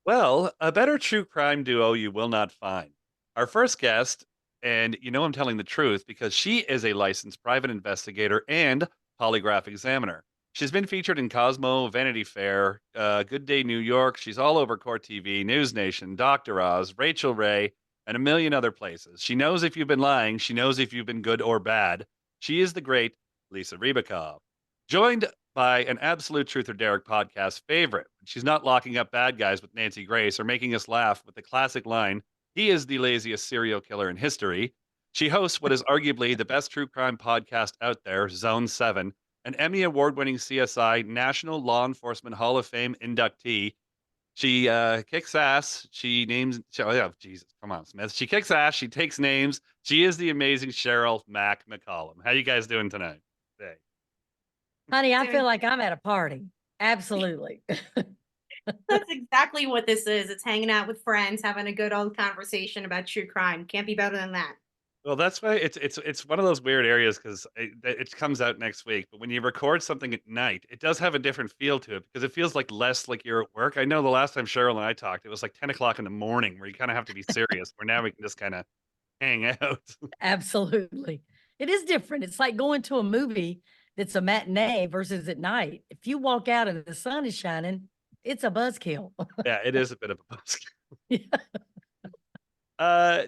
Well, a better true crime duo you will not find. Our first guest, and you know I'm telling the truth because she is a licensed private investigator and polygraph examiner. She's been featured in Cosmo, Vanity Fair, Good Day New York. She's all over Court TV, News Nation, Dr. Oz, Rachel Ray, and a million other places. She knows if you've been lying. She knows if you've been good or bad. She is the great Lisa Ribacoff. Joined by an Absolute Truth or Derek podcast favorite. She's not locking up bad guys with Nancy Grace or making us laugh with the classic line, he is the laziest serial killer in history. She hosts what is arguably the best true crime podcast out there, Zone 7, an Emmy Award winning CSI National Law Enforcement Hall of Fame inductee. She kicks ass. Oh, yeah, Jesus, come on, Smith. She kicks ass. She takes names. She is the amazing Sheryl Mac McCollum. How you guys doing tonight? Hey. Honey, I Doing feel like I'm at a party. Absolutely. That's exactly what this is. It's hanging out with friends, having a good old conversation about true crime. Can't be better than that. Well, that's why it's one of those weird areas because it comes out next week. But when you record something at night, it does have a different feel to it because it feels like less like you're at work. I know the last time Cheryl and I talked, it was like 10 o'clock in the morning where you kind of have to be serious. Where now we can just kind of hang out. Absolutely. It is different. It's like going to a movie that's a matinee versus at night. If you walk out and the sun is shining, it's a buzzkill. Yeah, it is a bit of a buzz. Yeah.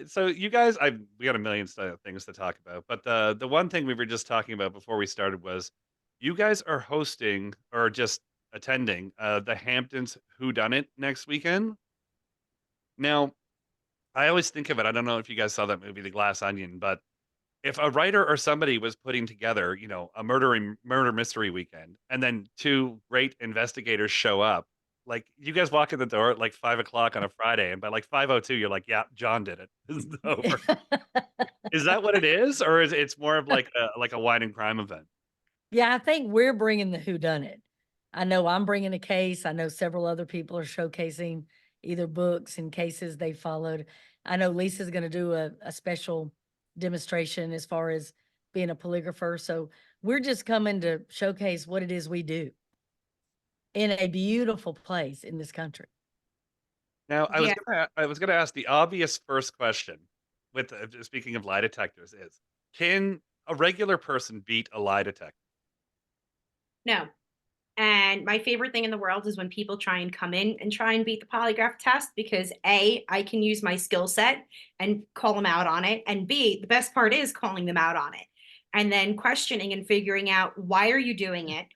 So you guys, we got a million things to talk about, but the one thing we were just talking about before we started was you guys are hosting or just attending the Hamptons Who Done It next weekend. Now, I always think of it. I don't know if you guys saw that movie, The Glass Onion, but if a writer or somebody was putting together, a murder mystery weekend, and then two great investigators show up, like you guys walk in the door at like 5 o'clock on a Friday, and by like 5:02, you're like, "Yeah, John did it." It's over. Is that what it is, or is it's more of like a wine and crime event? Yeah, I think we're bringing the whodunit. I know I'm bringing a case. I know several other people are showcasing either books and cases they followed. I know Lisa's going to do a special demonstration as far as being a polygrapher. So we're just coming to showcase what it is we do in a beautiful place in this country. Now, Yeah. I was gonna ask the obvious first question with speaking of lie detectors is, can a regular person beat a lie detector? No. And my favorite thing in the world is when people try and come in and try and beat the polygraph test because A, I can use my skill set and call them out on it. And B, the best part is calling them out on it and then questioning and figuring out why are you doing it?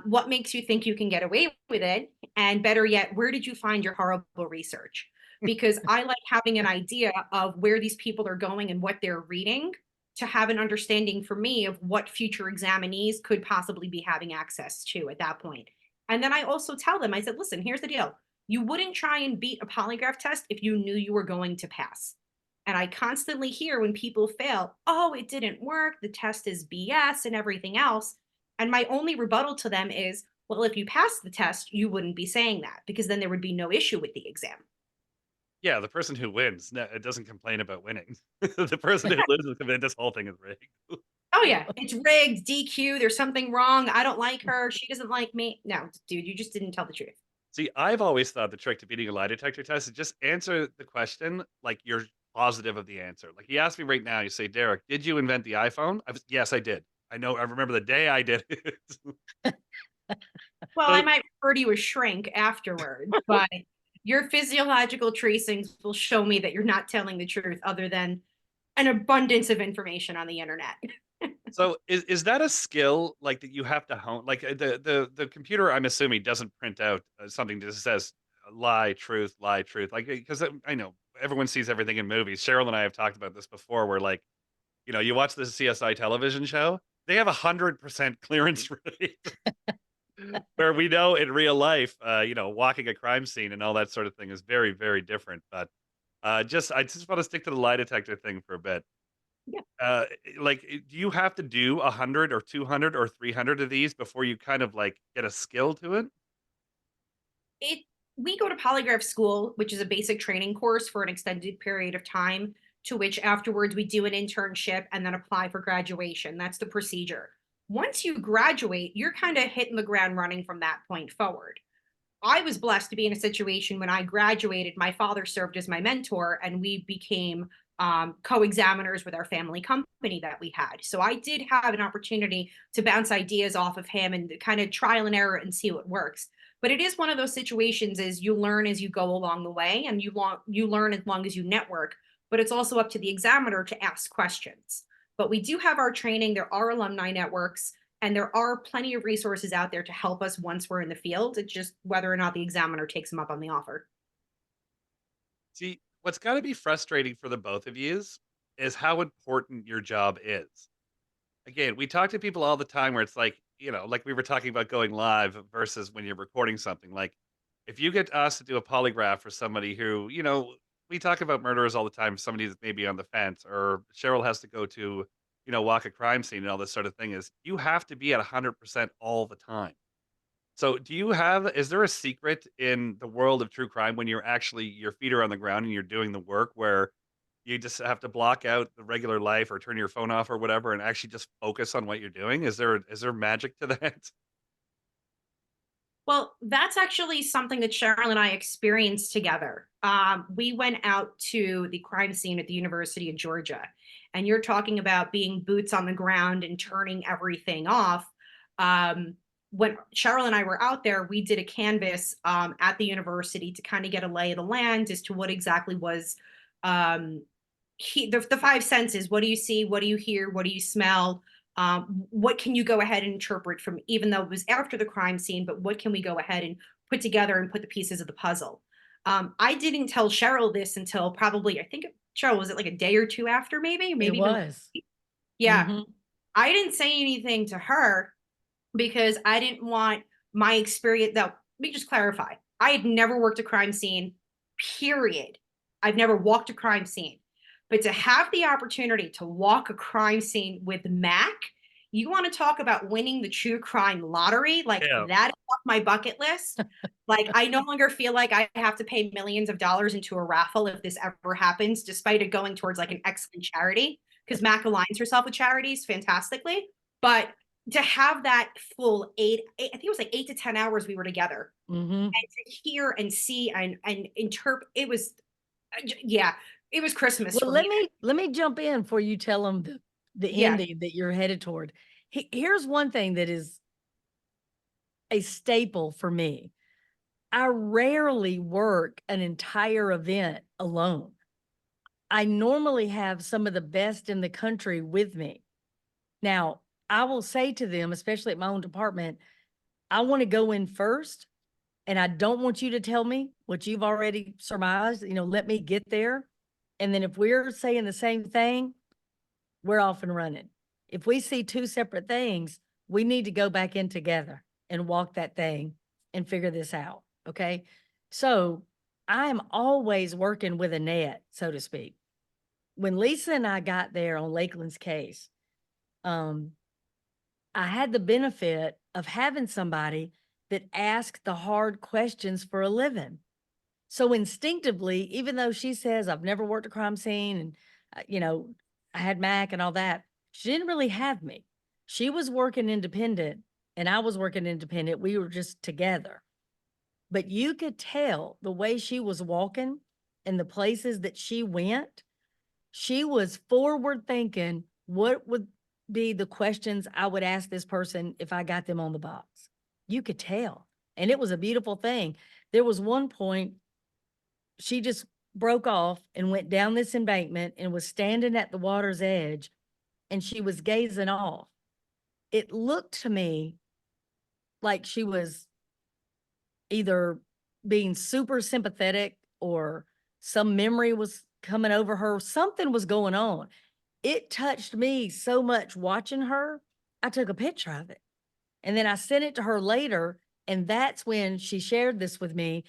What makes you think you can get away with it? And better yet, where did you find your horrible research? Because I like having an idea of where these people are going and what they're reading to have an understanding for me of what future examinees could possibly be having access to at that point. And then I also tell them, I said, listen, here's the deal. You wouldn't try and beat a polygraph test if you knew you were going to pass. And I constantly hear when people fail, oh, it didn't work, the test is BS and everything else. And my only rebuttal to them is, well, if you passed the test, you wouldn't be saying that because then there would be no issue with the exam. Yeah, the person who wins, it doesn't complain about winning. The person who loses, this whole thing is rigged. Oh yeah, it's rigged, DQ, there's something wrong. I don't like her. She doesn't like me. No, dude, you just didn't tell the truth. See, I've always thought the trick to beating a lie detector test is just answer the question like you're positive of the answer. Like you ask me right now, you say, Derek, did you invent the iPhone? Yes, I did. I know. I remember the day I did it. Well, I So might refer to you as shrink afterward, but your physiological tracings will show me that you're not telling the truth other than an abundance of information on the internet. So is that a skill like that you have to hone? Like the computer, I'm assuming, doesn't print out something that says lie, truth, lie, truth. Like because I know everyone sees everything in movies. Cheryl and I have talked about this before, where like you watch the CSI television show, they have 100% clearance rate, where we know in real life, walking a crime scene and all that sort of thing is very very different. But I just want to stick to the lie detector thing for a bit. Yeah. Do you have to do 100 or 200 or 300 of these before you kind of like get a skill to it? It We go to polygraph school, which is a basic training course for an extended period of time, to which afterwards we do an internship and then apply for graduation. That's the procedure. Once you graduate, you're kind of hitting the ground running from that point forward. I was blessed to be in a situation when I graduated. My father served as my mentor, and we became co-examiners with our family company that we had. So I did have an opportunity to bounce ideas off of him and kind of trial and error and see what works. But it is one of those situations is you learn as you go along the way, and you learn as long as you network. But it's also up to the examiner to ask questions. But we do have our training. There are alumni networks. And there are plenty of resources out there to help us once we're in the field. It's just whether or not the examiner takes them up on the offer. See, what's got to be frustrating for the both of you is how important your job is. Again, we talk to people all the time where it's like, like we were talking about going live versus when you're recording something. Like, if you get asked to do a polygraph for somebody who, we talk about murderers all the time, somebody that's maybe on the fence, or Cheryl has to go to, walk a crime scene and all this sort of thing, is you have to be at 100% all the time. So, is there a secret in the world of true crime when your feet are on the ground and you're doing the work where you just have to block out the regular life or turn your phone off or whatever and actually just focus on what you're doing? Is there magic to that? Well, that's actually something that Cheryl and I experienced together. We went out to the crime scene at the University of Georgia, and you're talking about being boots on the ground and turning everything off. When Cheryl and I were out there, we did a canvas at the university to kind of get a lay of the land as to what exactly was um, the five senses. What do you see? What do you hear? What do you smell? What can you go ahead and interpret from, even though it was after the crime scene, but what can we go ahead and put together and put the pieces of the puzzle? I didn't tell Cheryl this until probably, I think, Cheryl, was it like a day or two after, maybe It even a was. week? Yeah. Hmm. I didn't say anything to her because I didn't want my experience. Now, let me just clarify. I had never worked a crime scene, period. I've never walked a crime scene. But to have the opportunity to walk a crime scene with Mac, you want to talk about winning the true crime lottery? Like Yeah. that is off my bucket list. Like I no longer feel like I have to pay millions of dollars into a raffle if this ever happens, despite it going towards like an excellent charity, because Mac aligns herself with charities fantastically. But to have that full I think it was like 8 to 10 hours we were together, Hmm. and to hear and see and interpret, it was, yeah, it was Christmas Well, for me. let me jump in before you tell them the Yeah. ending that you're headed toward. Here's one thing that is a staple for me. I rarely work an entire event alone. I normally have some of the best in the country with me. Now, I will say to them, especially at my own department, I want to go in first, and I don't want you to tell me what you've already surmised. Let me get there. And then if we're saying the same thing, we're off and running. If we see two separate things, we need to go back in together and walk that thing and figure this out. Okay. So I am always working with a net, so to speak. When Lisa and I got there on Lakeland's case, um, I had the benefit of having somebody that asked the hard questions for a living. So instinctively, even though she says, I've never worked a crime scene and, I had Mac and all that, she didn't really have me. She was working independent and I was working independent. We were just together. But you could tell the way she was walking and the places that she went, she was forward thinking, what would be the questions I would ask this person if I got them on the box? You could tell. And it was a beautiful thing. There was one point she just broke off and went down this embankment and was standing at the water's edge and she was gazing off. It looked to me like she was either being super sympathetic or some memory was coming over her. Something was going on. It touched me so much watching her. I took a picture of it and then I sent it to her later. And that's when she shared this with me.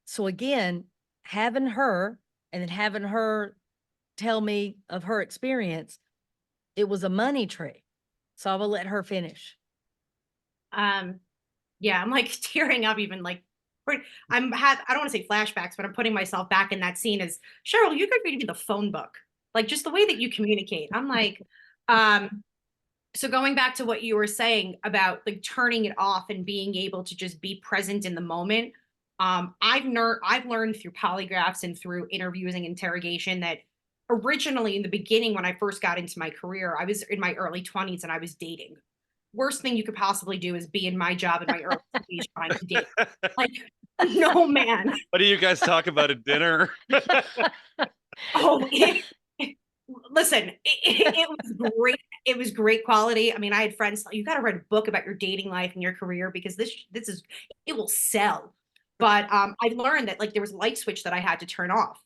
So again, having her and then having her tell me of her experience, it was a money tree. So I will let her finish. Um, yeah, I'm like tearing up even like I don't want to say flashbacks, but I'm putting myself back in that scene as Cheryl, you could read me the phone book. Like just the way that you communicate. I'm like, um, So going back to what you were saying about like turning it off and being able to just be present in the moment, I've learned through polygraphs and through interviews and interrogation that originally in the beginning when I first got into my career, I was in my early 20s and I was dating. Worst thing you could possibly do is be in my job in my early 20s trying to date. Like, no, man. What do you guys talk about at dinner? Oh, listen, it was great. It was great quality. I mean, I had friends, you got to write a book about your dating life and your career because this is, it will sell. But I learned that like there was a light switch that I had to turn off.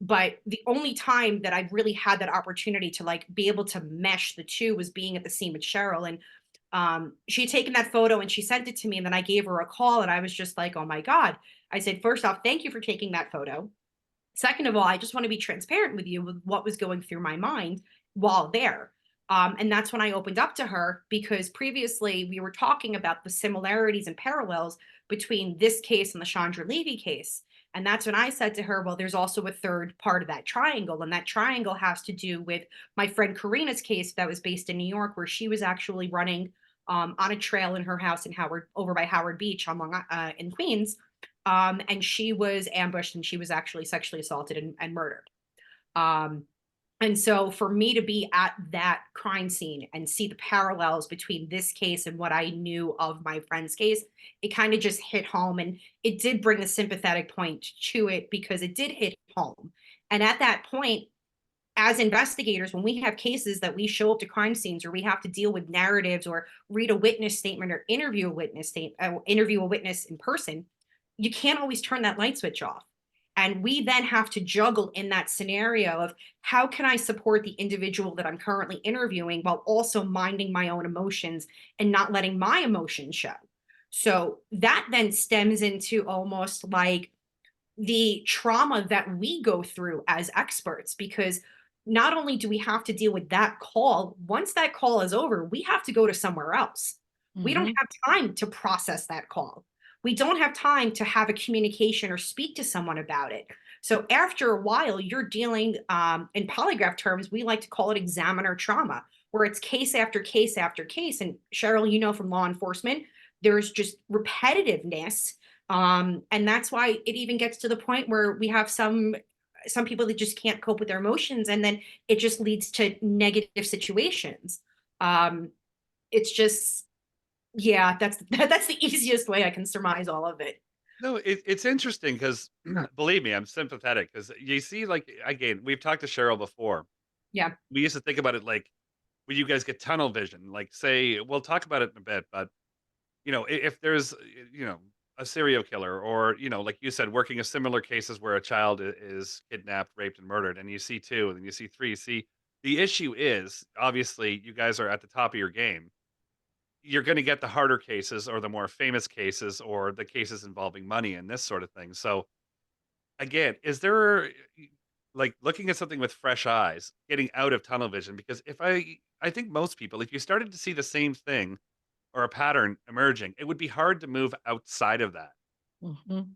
But the only time that I really had that opportunity to like be able to mesh the two was being at the scene with Sheryl. And she had taken that photo and she sent it to me. And then I gave her a call and I was just like, oh my God. I said, first off, thank you for taking that photo. Second of all, I just want to be transparent with you with what was going through my mind while there. And that's when I opened up to her because previously we were talking about the similarities and parallels between this case and the Chandra Levy case. And that's when I said to her, well, there's also a third part of that triangle. And that triangle has to do with my friend Karina's case that was based in New York, where she was actually running on a trail in her house in Howard, over by Howard Beach on in Queens. And she was ambushed and she was actually sexually assaulted and murdered. Um, and so for me to be at that crime scene and see the parallels between this case and what I knew of my friend's case, it kind of just hit home. And it did bring the sympathetic point to it because it did hit home. And at that point, as investigators, when we have cases that we show up to crime scenes or we have to deal with narratives or read a witness statement or interview a witness in person, you can't always turn that light switch off. And we then have to juggle in that scenario of how can I support the individual that I'm currently interviewing while also minding my own emotions and not letting my emotions show. So that then stems into almost like the trauma that we go through as experts, because not only do we have to deal with that call, once that call is over, we have to go to somewhere else. We don't have time to process that call. We don't have time to have a communication or speak to someone about it. So after a while, you're dealing in polygraph terms, we like to call it examiner trauma, where it's case after case after case. And Sheryl, you know, from law enforcement, there's just repetitiveness. And that's why it even gets to the point where we have some people that just can't cope with their emotions, and then it just leads to negative situations. It's just, yeah, that's the easiest way I can surmise all of it. No, it's interesting because believe me, I'm sympathetic because you see, like, again, we've talked to Cheryl before. Yeah. We used to think about it like when you guys get tunnel vision, like, say, we'll talk about it in a bit, but if there's a serial killer or like you said, working a similar cases where a child is kidnapped, raped, and murdered, and you see two, and then you see three. See, the issue is obviously you guys are at the top of your game. You're going to get the harder cases or the more famous cases or the cases involving money and this sort of thing. So again, is there like looking at something with fresh eyes, getting out of tunnel vision? Because if I think most people, if you started to see the same thing or a pattern emerging, it would be hard to move outside of that. Mhm.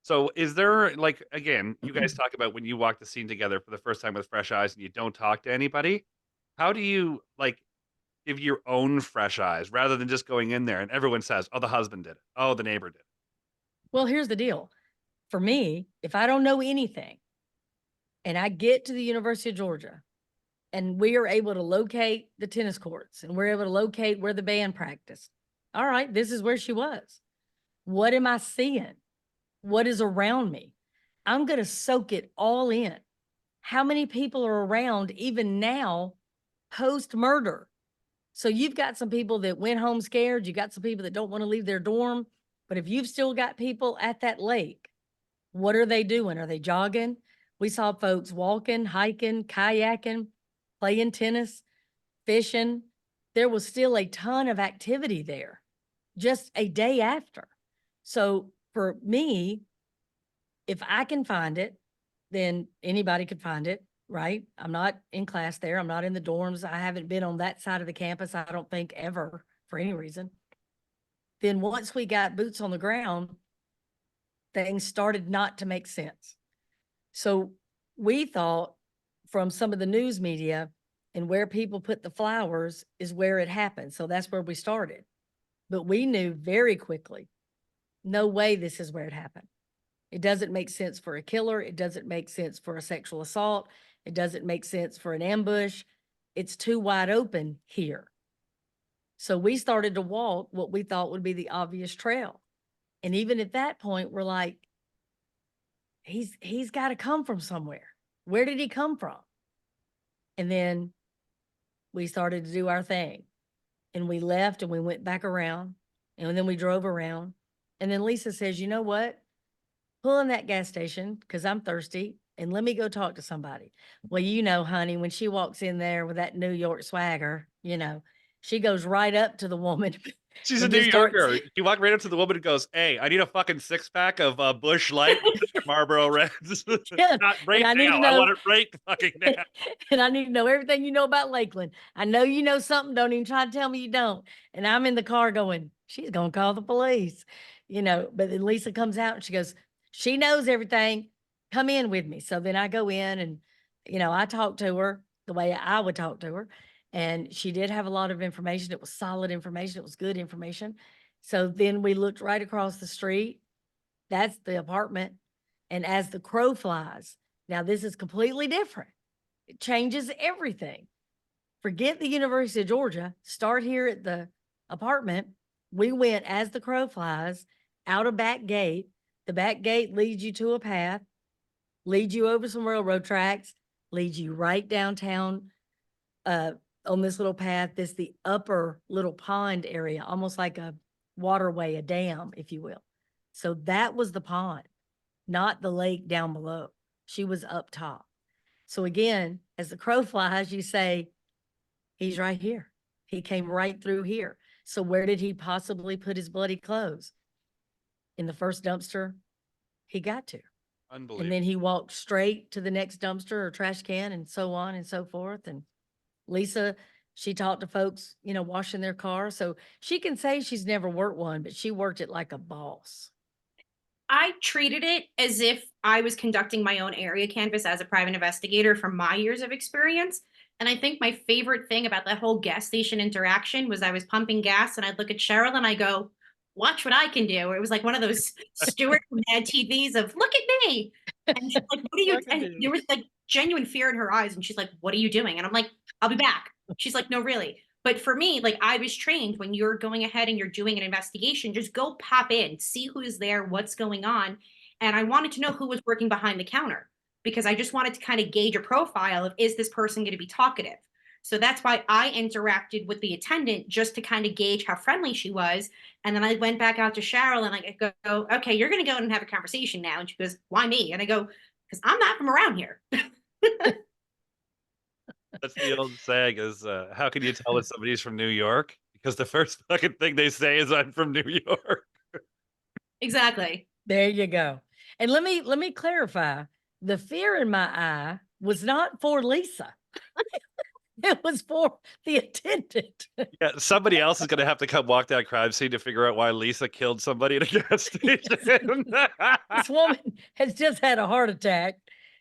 So is there like again, you guys talk about when you walk the scene together for the first time with fresh eyes and you don't talk to anybody. How do you like give your own fresh eyes rather than just going in there and everyone says, "Oh, the husband did it. Oh, the neighbor did it." Well, here's the deal. For me, if I don't know anything and I get to the University of Georgia and we are able to locate the tennis courts and we're able to locate where the band practiced. All right, this is where she was. What am I seeing? What is around me? I'm going to soak it all in. How many people are around even now post murder? So you've got some people that went home scared. You got some people that don't want to leave their dorm. But if you've still got people at that lake, what are they doing? Are they jogging? We saw folks walking, hiking, kayaking, playing tennis, fishing. There was still a ton of activity there just a day after. So for me, if I can find it, then anybody could find it, right? I'm not in class there. I'm not in the dorms. I haven't been on that side of the campus, I don't think, ever for any reason. Then once we got boots on the ground, things started not to make sense. So we thought from some of the news media And where people put the flowers is where it happened. So that's where we started. But we knew very quickly, no way this is where it happened. It doesn't make sense for a killer. It doesn't make sense for a sexual assault. It doesn't make sense for an ambush. It's too wide open here. So we started to walk what we thought would be the obvious trail. And even at that point, we're like, he's got to come from somewhere. Where did he come from? And then we started to do our thing. And we left and we went back around. And then we drove around. And then Lisa says, you know what? Pull in that gas station because I'm thirsty and let me go talk to somebody. Well, you know, honey, when she walks in there with that New York swagger, you know, she goes right up to the woman. She's a and New just starts- Yorker. She walked right up to the woman and goes, "Hey, I need a fucking 6-pack of Bush Light Marlboro Reds. Yeah, Not right and I need now. to I know- want it right fucking now." and I need to know everything you know about Lakeland. I know you know something. Don't even try to tell me you don't. And I'm in the car going, she's going to call the police, you know, but then Lisa comes out and she goes, she knows everything. Come in with me. So then I go in and, you know, I talk to her the way I would talk to her. And she did have a lot of information. It was solid information. It was good information. So then we looked right across the street. That's the apartment. And as the crow flies, now this is completely different. It changes everything. Forget the University of Georgia. Start here at the apartment. We went as the crow flies out a back gate. The back gate leads you to a path, leads you over some railroad tracks, leads you right downtown on this little path. This the upper little pond area, almost like a waterway, a dam, if you will. So that was the pond, not the lake down below. She was up top. So again, as the crow flies, you say, he's right here. He came right through here. So where did he possibly put his bloody clothes? In the first dumpster he got to. Unbelievable. And then he walked straight to the next dumpster or trash can and so on and so forth. And Lisa, she talked to folks, you know, washing their car. So she can say she's never worked one, but she worked it like a boss. I treated it as if I was conducting my own area canvas as a private investigator from my years of experience. And I think my favorite thing about that whole gas station interaction was I was pumping gas and I'd look at Sheryl and I go, watch what I can do. It was like one of those Stewart Mad TVs of look at me. And she's like, what are you? And there was like genuine fear in her eyes. And she's like, what are you doing? And I'm like, I'll be back. She's like, no, really. But for me, like I was trained when you're going ahead and you're doing an investigation, just go pop in, see who's there, what's going on. And I wanted to know who was working behind the counter because I just wanted to kind of gauge a profile of is this person going to be talkative? So that's why I interacted with the attendant just to kind of gauge how friendly she was. And then I went back out to Sheryl and I go, okay, you're going to go and have a conversation now. And she goes, why me? And I go, because I'm not from around here. That's the old saying is, how can you tell when somebody's from New York? Because the first fucking thing they say is, I'm from New York. Exactly. There you go. And let me clarify. The fear in my eye was not for Lisa. It was for the attendant. Yeah, somebody else is going to have to come walk that crime scene to figure out why Lisa killed somebody at a gas station. This woman has just had a heart attack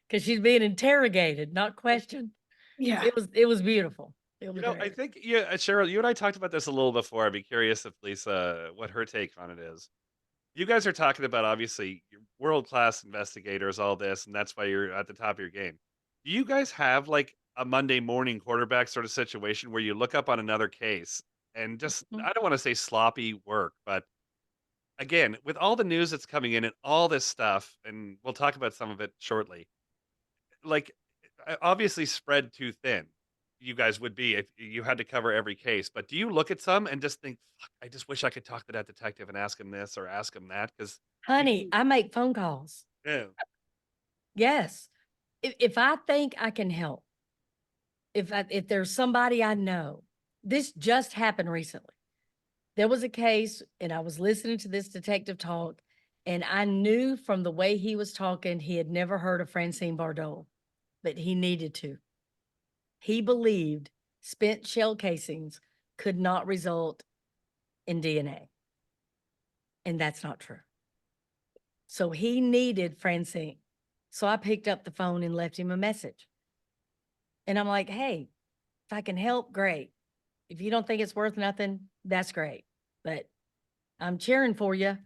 because she's being interrogated, not questioned. Yeah. It was beautiful. It was You know, I great. think, yeah, Sheryl, you and I talked about this a little before. I'd be curious if Lisa, what her take on it is. You guys are talking about obviously world-class investigators, all this, and that's why you're at the top of your game. Do you guys have like a Monday morning quarterback sort of situation where you look up on another case and just, Mhm. I don't want to say sloppy work, but again, with all the news that's coming in and all this stuff, and we'll talk about some of it shortly, like obviously spread too thin. You guys would be if you had to cover every case. But do you look at some and just think, "Fuck, I just wish I could talk to that detective and ask him this or ask him that?" Because Honey, I make phone calls. yeah, Yes. If I think I can help, if there's somebody I know, this just happened recently. There was a case and I was listening to this detective talk and I knew from the way he was talking, he had never heard of Francine Bardot, but he needed to. He believed spent shell casings could not result in DNA. And that's not true. So he needed Francine. So I picked up the phone and left him a message. And I'm like, hey, If I can help, great. If you don't think it's worth nothing, that's great. But I'm cheering for you.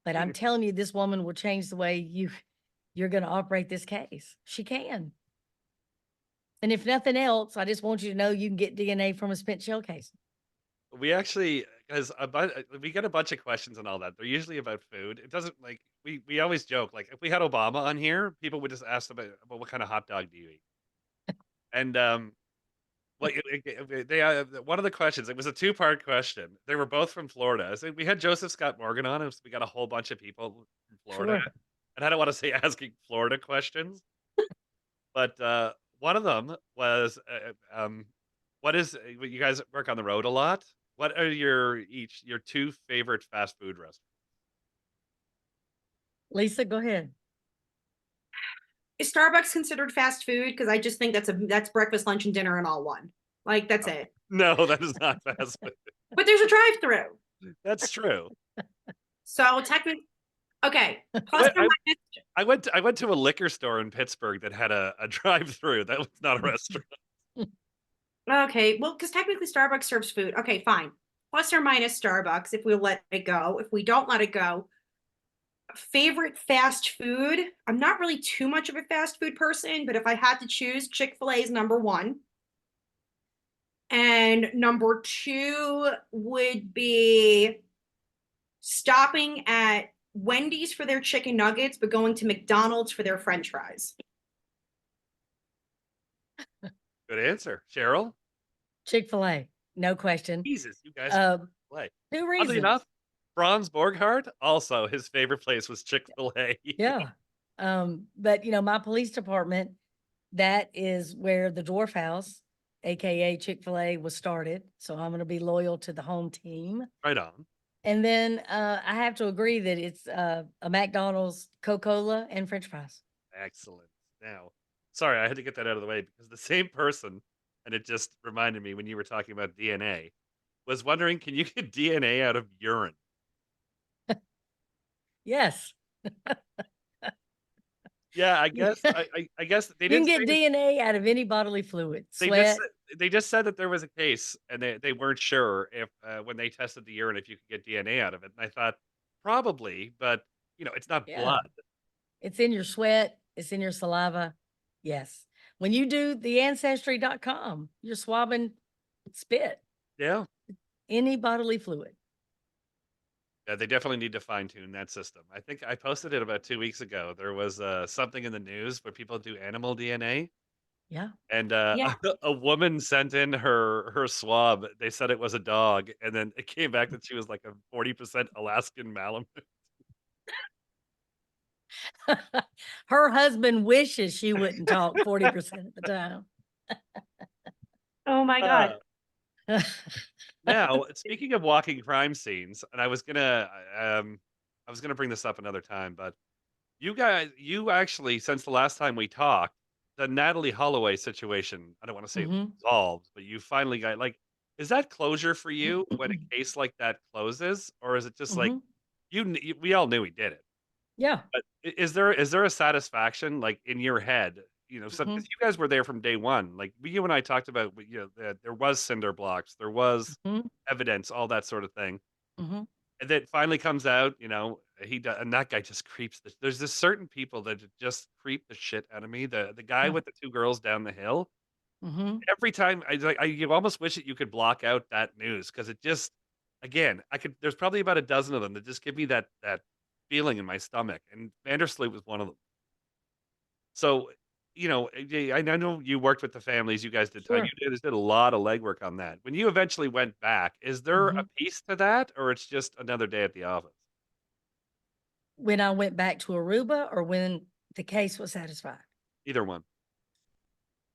But I'm telling you, this woman will change the way you're going to operate this case. She can. And if nothing else, I just want you to know you can get DNA from a spent shell case. We actually, because we get a bunch of questions and all that. They're usually about food. It doesn't like we always joke like if we had Obama on here, people would just ask about what kind of hot dog do you eat? And well, one of the questions, it was a two-part question. They were both from Florida. So we had Joseph Scott Morgan on, and so we got a whole bunch of people from Florida. Sure. And I don't want to say asking Florida questions, but one of them was, what is you guys work on the road a lot? What are your two favorite fast food restaurants? Lisa, go ahead. Is Starbucks considered fast food? Because I just think that's breakfast, lunch, and dinner in all one. Like that's it. No, that is not fast food. But there's a drive-through. That's true. So technically, okay. Plus Wait, or minus, I went to a liquor store in Pittsburgh that had a drive-through. That was not a restaurant. okay. Well, because technically Starbucks serves food. Okay, fine. Plus or minus Starbucks if we let it go. If we don't let it go, favorite fast food. I'm not really too much of a fast food person, but if I had to choose, Chick-fil-A is number one. And number two would be stopping at Wendy's for their chicken nuggets, but going to McDonald's for their French fries. Good answer, Cheryl. Chick-fil-A, no question. Jesus, you guys play. Two Oddly reasons. enough, Franz Borghardt also his favorite place was Chick-fil-A. Yeah. But my police department, that is where the Dwarf House, aka Chick-fil-A, was started. So I'm going to be loyal to the home team. Right on. And then I have to agree that it's a McDonald's, Coca-Cola, and French fries. Excellent. Now, sorry, I had to get that out of the way because the same person, and it just reminded me when you were talking about DNA, was wondering, can you get DNA out of urine? Yes. Yeah, I guess I guess they You can didn't get say DNA out of any bodily fluid, they just sweat. they just said that there was a case and they weren't sure if when they tested the urine if you could get DNA out of it. And I thought probably, but it's not Yeah. blood. It's in your sweat. It's in your saliva. Yes. When you do the ancestry.com, you're swabbing spit, Yeah. any bodily fluid. Yeah, they definitely need to fine tune that system. I think I posted it about 2 weeks ago. There was something in the news where people do animal DNA, Yeah. and Yeah. a woman sent in her swab. They said it was a dog, and then it came back that she was like a 40% Alaskan Malamute. Her husband wishes she wouldn't talk 40% of the time. Oh my God. Now, speaking of walking crime scenes, and I was gonna bring this up another time, but you actually, since the last time we talked, the Natalie Holloway situation, I don't want to say it was Mhm. resolved, but you finally got like, is that closure for you when a case like that closes, or is it just like Mhm. we all knew he did it? Yeah. But is there a satisfaction like in your head? Some because Mhm. you guys were there from day one. Like you and I talked about, that there was cinder blocks, there was Mhm. evidence, all that sort of thing. Mhm. And then finally comes out, he does, and that guy just creeps. There's this certain people that just creep the shit out of me. The guy Yeah. with the two girls down the hill. Mhm. Every time you almost wish that you could block out that news because it just, again, I could. There's probably about a dozen of them that just give me that feeling in my stomach, and Vandersloot was one of them. So, I know you worked with the families. You guys did. Sure. You guys did a lot of legwork on that. When you eventually went back, is there a Mhm. piece to that, or it's just another day at the office? When I went back to Aruba or when the case was satisfied? Either one.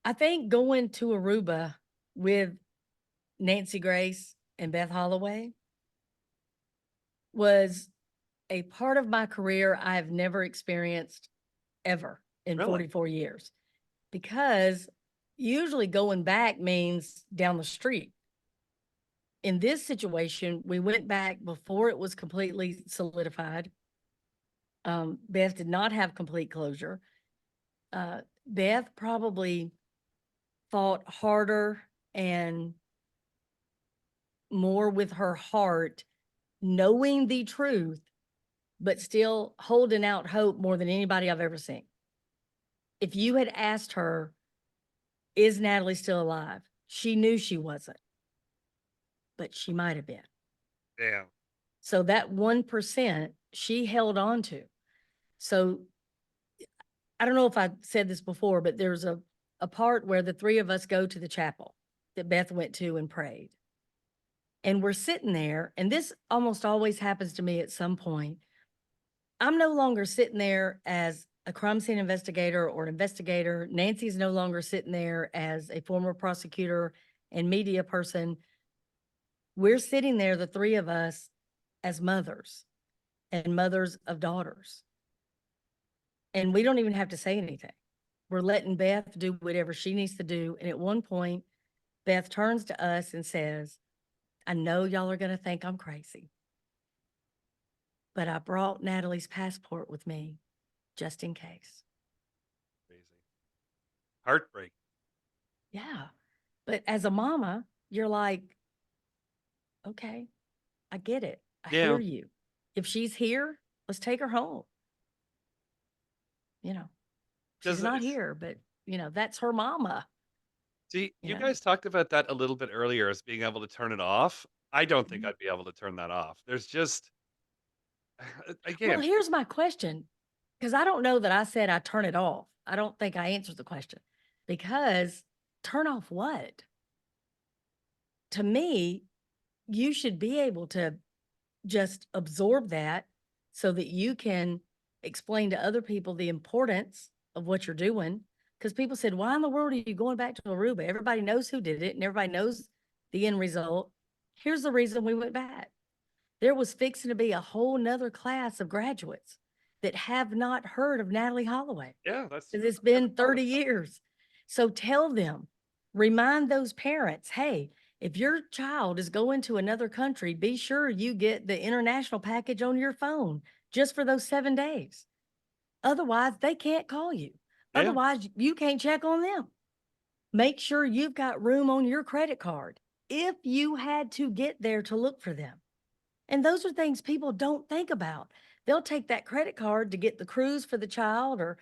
I think going to Aruba with Nancy Grace and Beth Holloway was a part of my career I have never experienced ever in Really? 44 years. Because usually going back means down the street. In this situation, we went back before it was completely solidified. Beth did not have complete closure. Beth probably fought harder and more with her heart, knowing the truth, but still holding out hope more than anybody I've ever seen. If you had asked her, is Natalie still alive? She knew she wasn't, but she might have been. Damn. So that 1% she held on to. So I don't know if I said this before, but there's a part where the three of us go to the chapel that Beth went to and prayed. And we're sitting there, and this almost always happens to me at some point. I'm no longer sitting there as a crime scene investigator or an investigator. Nancy's no longer sitting there as a former prosecutor and media person. We're sitting there, the three of us, as mothers and mothers of daughters. And we don't even have to say anything. We're letting Beth do whatever she needs to do. And at one point, Beth turns to us and says, I know y'all are going to think I'm crazy, but I brought Natalie's passport with me just in case. Crazy. Heartbreak. Yeah. But as a mama, you're like, okay, I get it. I Yeah. hear you. If she's here, let's take her home. You know, she's Does not it- here, but that's her mama. See, You you know? guys talked about that a little bit earlier as being able to turn it off. I don't think Mhm. I'd be able to turn that off. There's just, Well, again, here's my question, because I don't know that I said I turn it off. I don't think I answered the question, because turn off what? To me, you should be able to just absorb that so that you can explain to other people the importance of what you're doing. Because people said, why in the world are you going back to Aruba? Everybody knows who did it and everybody knows the end result. Here's the reason we went back. There was fixing to be a whole nother class of graduates that have not heard of Natalie Holloway. yeah, that's Because it's I never been thought of 30 years. So tell them, remind those parents, hey, if your child is going to another country, be sure you get the international package on your phone just for those 7 days. Otherwise, they can't call you. that. Yeah. Otherwise, you can't check on them. Make sure you've got room on your credit card if you had to get there to look for them. And those are things people don't think about. They'll take that credit card to get the cruise for the child or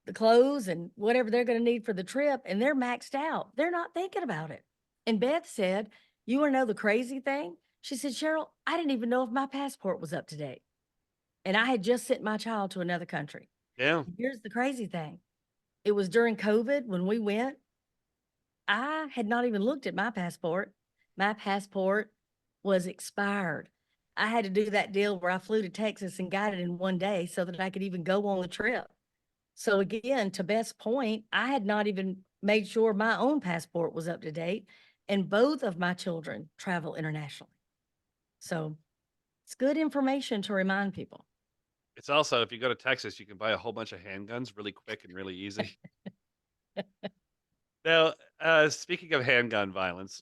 the clothes and whatever they're going to need for the trip, and they're maxed out. They're not thinking about it. And Beth said, you want to know the crazy thing? She said, Sheryl, I didn't even know if my passport was up to date. And I had just sent my child to another country. Yeah. Here's the crazy thing. It was during COVID when we went. I had not even looked at my passport. My passport was expired. I had to do that deal where I flew to Texas and got it in 1 day so that I could even go on the trip. So again, to Beth's point, I had not even made sure my own passport was up to date, and both of my children travel internationally. So it's good information to remind people. It's also, if you go to Texas, you can buy a whole bunch of handguns really quick and really easy. Now, speaking of handgun violence,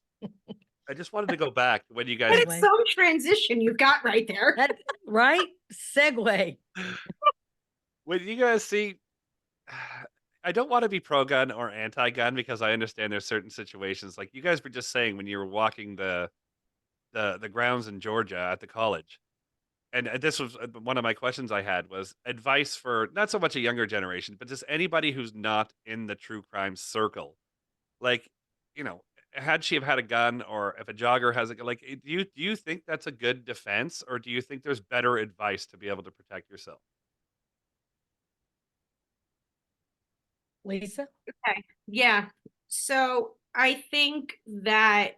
I just wanted to go back to when you guys, What it's some transition you've got right there. That, right? Segue. when you guys see, I don't want to be pro gun or anti gun because I understand there's certain situations like you guys were just saying when you were walking the grounds in Georgia at the college. And this was one of my questions I had was advice for not so much a younger generation, but just anybody who's not in the true crime circle. Like, you know, had she have had a gun or if a jogger has a gun, like, do you think that's a good defense or do you think there's better advice to be able to protect yourself? Lisa? Okay. Yeah. So I think that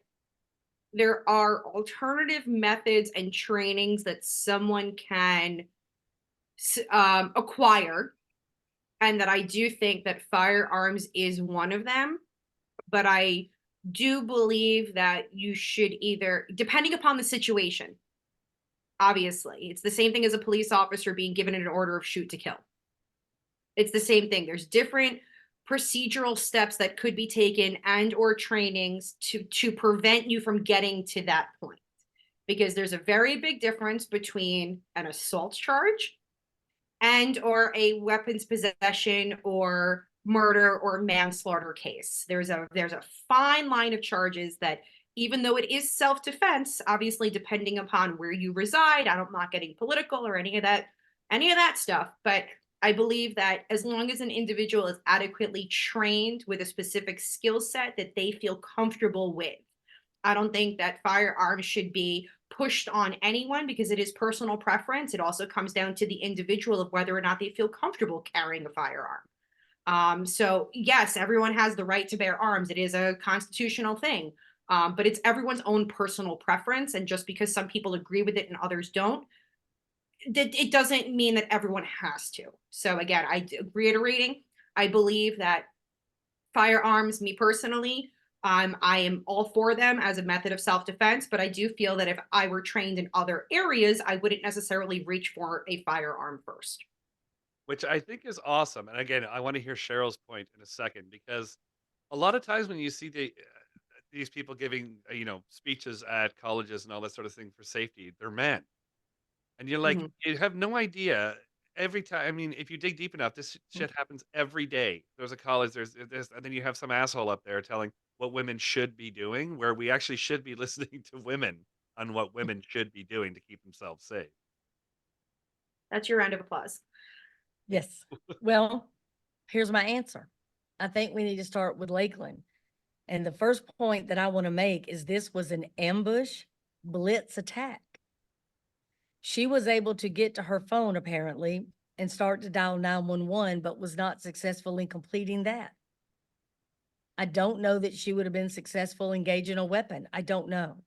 there are alternative methods and trainings that someone can acquire, and that I do think that firearms is one of them. But I do believe that you should either, depending upon the situation, obviously, it's the same thing as a police officer being given an order of shoot to kill. It's the same thing. There's different procedural steps that could be taken and or trainings to prevent you from getting to that point, because there's a very big difference between an assault charge and or a weapons possession or murder or manslaughter case. There's a fine line of charges that, even though it is self-defense, obviously depending upon where you reside, I'm not getting political or any of that stuff, but I believe that as long as an individual is adequately trained with a specific skill set that they feel comfortable with, I don't think that firearms should be pushed on anyone because it is personal preference. It also comes down to the individual of whether or not they feel comfortable carrying a firearm. So yes, everyone has the right to bear arms. It is a constitutional thing. But it's everyone's own personal preference. And just because some people agree with it and others don't, that it doesn't mean that everyone has to. So again, reiterating, I believe that firearms, me personally, I am all for them as a method of self-defense, but I do feel that if I were trained in other areas, I wouldn't necessarily reach for a firearm first. which I think is awesome. And again, I want to hear Cheryl's point in a second because a lot of times when you see these people giving speeches at colleges and all that sort of thing for safety, they're men, and you're like, Mhm. you have no idea. Every time, I mean, if you dig deep enough, this shit happens every day. There's a college, there's this, and then you have some asshole up there telling what women should be doing, where we actually should be listening to women on what women should be doing to keep themselves safe. That's your round of applause. Yes. Well, here's my answer. I think we need to start with Lakeland. And the first point that I want to make is this was an ambush blitz attack. She was able to get to her phone apparently and start to dial 911, but was not successful in completing that. I don't know that she would have been successful engaging a weapon. I don't know.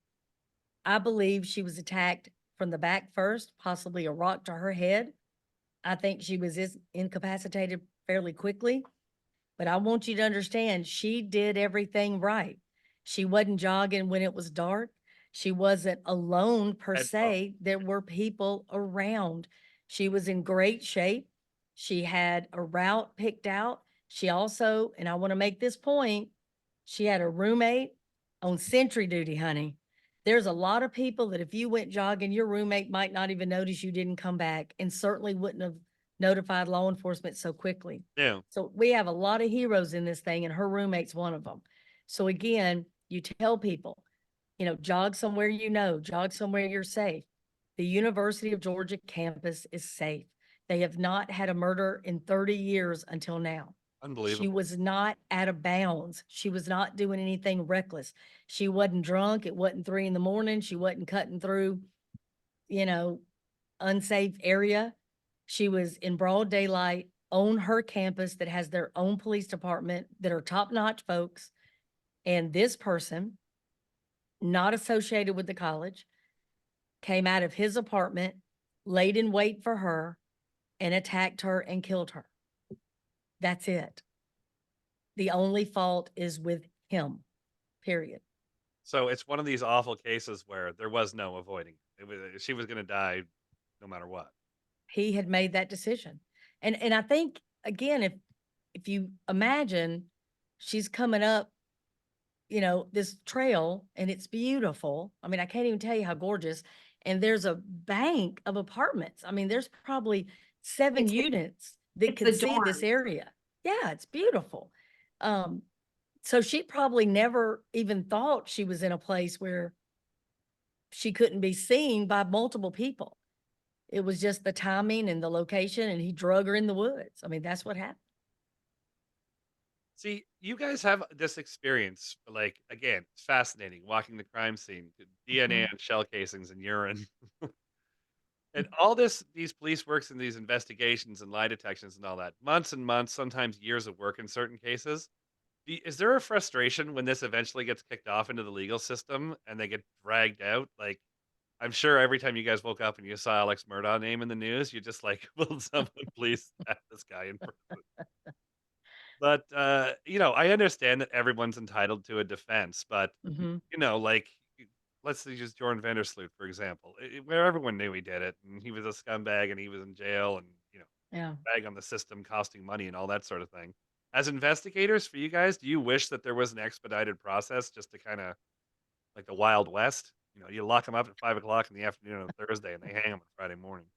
I believe she was attacked from the back first, possibly a rock to her head. I think she was incapacitated fairly quickly. But I want you to understand, she did everything right. She wasn't jogging when it was dark. She wasn't alone per Headphone. se. There were people around. She was in great shape. She had a route picked out. She also, and I want to make this point, she had a roommate on sentry duty, honey. There's a lot of people that if you went jogging, your roommate might not even notice you didn't come back and certainly wouldn't have notified law enforcement so quickly. Yeah. So we have a lot of heroes in this thing, and her roommate's one of them. So again, you tell people, jog somewhere jog somewhere you're safe. The University of Georgia campus is safe. They have not had a murder in 30 years until now. She Unbelievable. was not out of bounds. She was not doing anything reckless. She wasn't drunk. It wasn't 3 a.m. She wasn't cutting through, you know, unsafe area. She was in broad daylight on her campus that has their own police department that are top-notch folks. And this person, not associated with the college, came out of his apartment, laid in wait for her, and attacked her and killed her. That's it. The only fault is with him, period. So it's one of these awful cases where there was no avoiding. She was going to die no matter what. He had made that decision. And I think, again, if you imagine she's coming up, this trail and it's beautiful. I mean, I can't even tell you how gorgeous. And there's a bank of apartments. I mean, there's probably 7 It's the, units that it's the could see this dorm. area. Yeah, it's beautiful. So she probably never even thought she was in a place where she couldn't be seen by multiple people. It was just the timing and the location, and he drug her in the woods. I mean, that's what happened. See, you guys have this experience. Like, again, it's fascinating walking the crime scene, DNA Mhm. and shell casings and urine. And all these police works and these investigations and lie detections and all that, months and months, sometimes years of work in certain cases. Is there a frustration when this eventually gets kicked off into the legal system and they get dragged out? Like, I'm sure every time you guys woke up and you saw Alex Murdaugh name in the news, you're just like, will someone please have this guy in prison? But, I understand that everyone's entitled to a defense, but, Mhm. like, let's use Jordan Vandersloot, for example, where everyone knew he did it, and he was a scumbag, and he was in jail, and, Yeah. bag on the system costing money and all that sort of thing. As investigators, for you guys, do you wish that there was an expedited process just to kinda like the Wild West? You lock them up at 5 o'clock in the afternoon on Thursday, and they hang them on Friday morning.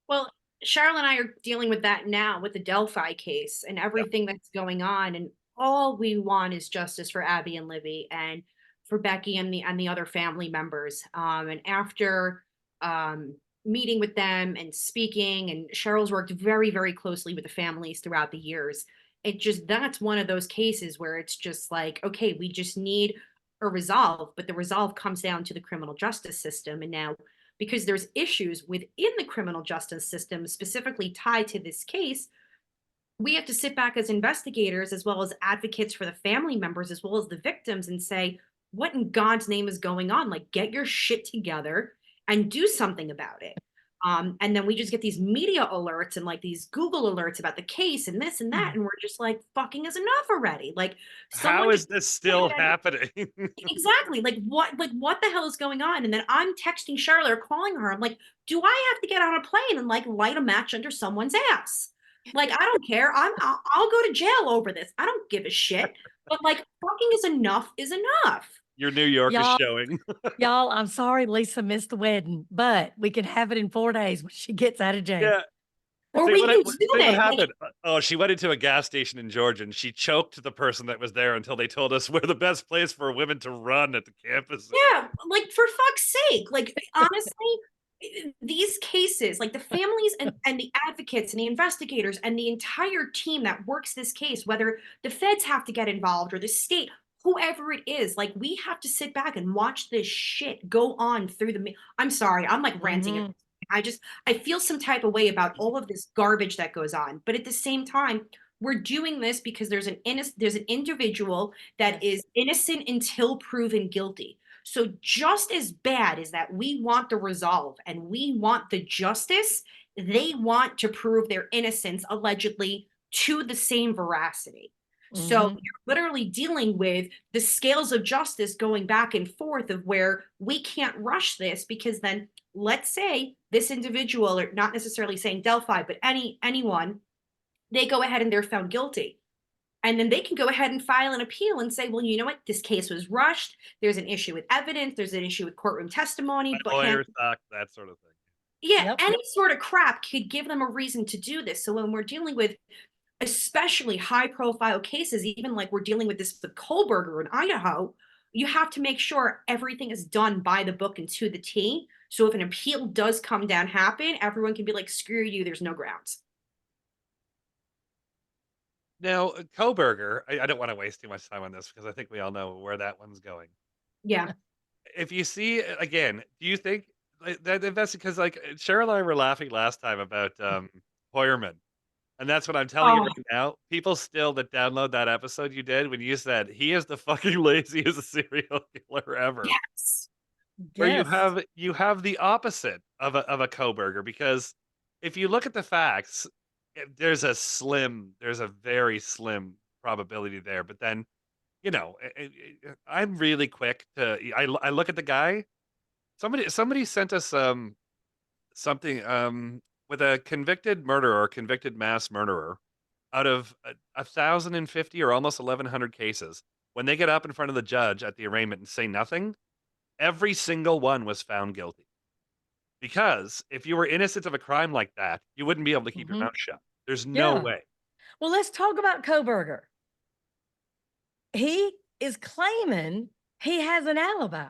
Well, Cheryl and I are dealing with that now with the Delphi case and Yep. everything that's going on. And all we want is justice for Abby and Libby and for Becky and the other family members. And after um, meeting with them and speaking, and Cheryl's worked very, very closely with the families throughout the years. It just that's one of those cases where it's just like, okay, we just need a resolve, but the resolve comes down to the criminal justice system. And now because there's issues within the criminal justice system specifically tied to this case, we have to sit back as investigators as well as advocates for the family members as well as the victims and say, what in God's name is going on? Like, get your shit together and do something about it. And then we just get these media alerts and like these Google alerts about the case and this and that. And we're just like, fucking is enough already. Like, How someone is just this go still ahead. happening? Exactly. Like what the hell is going on? And then I'm texting Sheryl or calling her. I'm like, do I have to get on a plane and like light a match under someone's ass? Like, I don't care. I'll go to jail over this. I don't give a shit. But like fucking is enough. Your New York is Y'all, showing. y'all, I'm sorry Lisa missed the wedding, but we can have it in 4 days when she gets out of jail. Yeah. Or we can zoom Say what it. Like, happened. Oh, she went into a gas station in Georgia and she choked the person that was there until they told us we're the best place for women to run at the campus. yeah, like for fuck's sake. Like honestly, these cases, like the families and the advocates and the investigators and the entire team that works this case, whether the feds have to get involved or the state, whoever it is, like we have to sit back and watch this shit go on through I'm sorry, I'm like ranting. Mhm. I feel some type of way about all of this garbage that goes on. But at the same time, we're doing this because there's an individual that is innocent until proven guilty. So just as bad as that we want the resolve and we want the justice, they want to prove their innocence allegedly to the same veracity. So Mhm. you're literally dealing with the scales of justice going back and forth of where we can't rush this because then let's say this individual, or not necessarily saying Delphi, but anyone, they go ahead and they're found guilty. And then they can go ahead and file an appeal and say, well, you know what? This case was rushed. There's an issue with evidence. There's an issue with courtroom testimony. My But lawyer sucked, that sort of thing. yeah, Yep. any sort of crap could give them a reason to do this. So when we're dealing with especially high profile cases, even like we're dealing with this with Kohlberger in Idaho, you have to make sure everything is done by the book and to the T. So if an appeal does come down happen, everyone can be like, screw you, there's no grounds. Now, Koberger, I don't want to waste too much time on this because I think we all know where that one's going. Yeah. If you see again, do you think that that's because like Cheryl and I were laughing last time about Hoyerman, and that's what I'm telling you Oh, right now. People still that download that episode you did when you said he is the fucking laziest serial killer ever. yes. Where Yes. you have the opposite of a Koberger because if you look at the facts, there's a very slim probability there. But then I'm really quick to I look at the guy. Somebody sent us something with a convicted murderer, convicted mass murderer, out of 1,050 or almost 1,100 cases. When they get up in front of the judge at the arraignment and say nothing, every single one was found guilty. Because if you were innocent of a crime like that, you wouldn't be able to keep your Mhm. mouth shut. There's no Yeah. way. Well, let's talk about Koberger. He is claiming he has an alibi,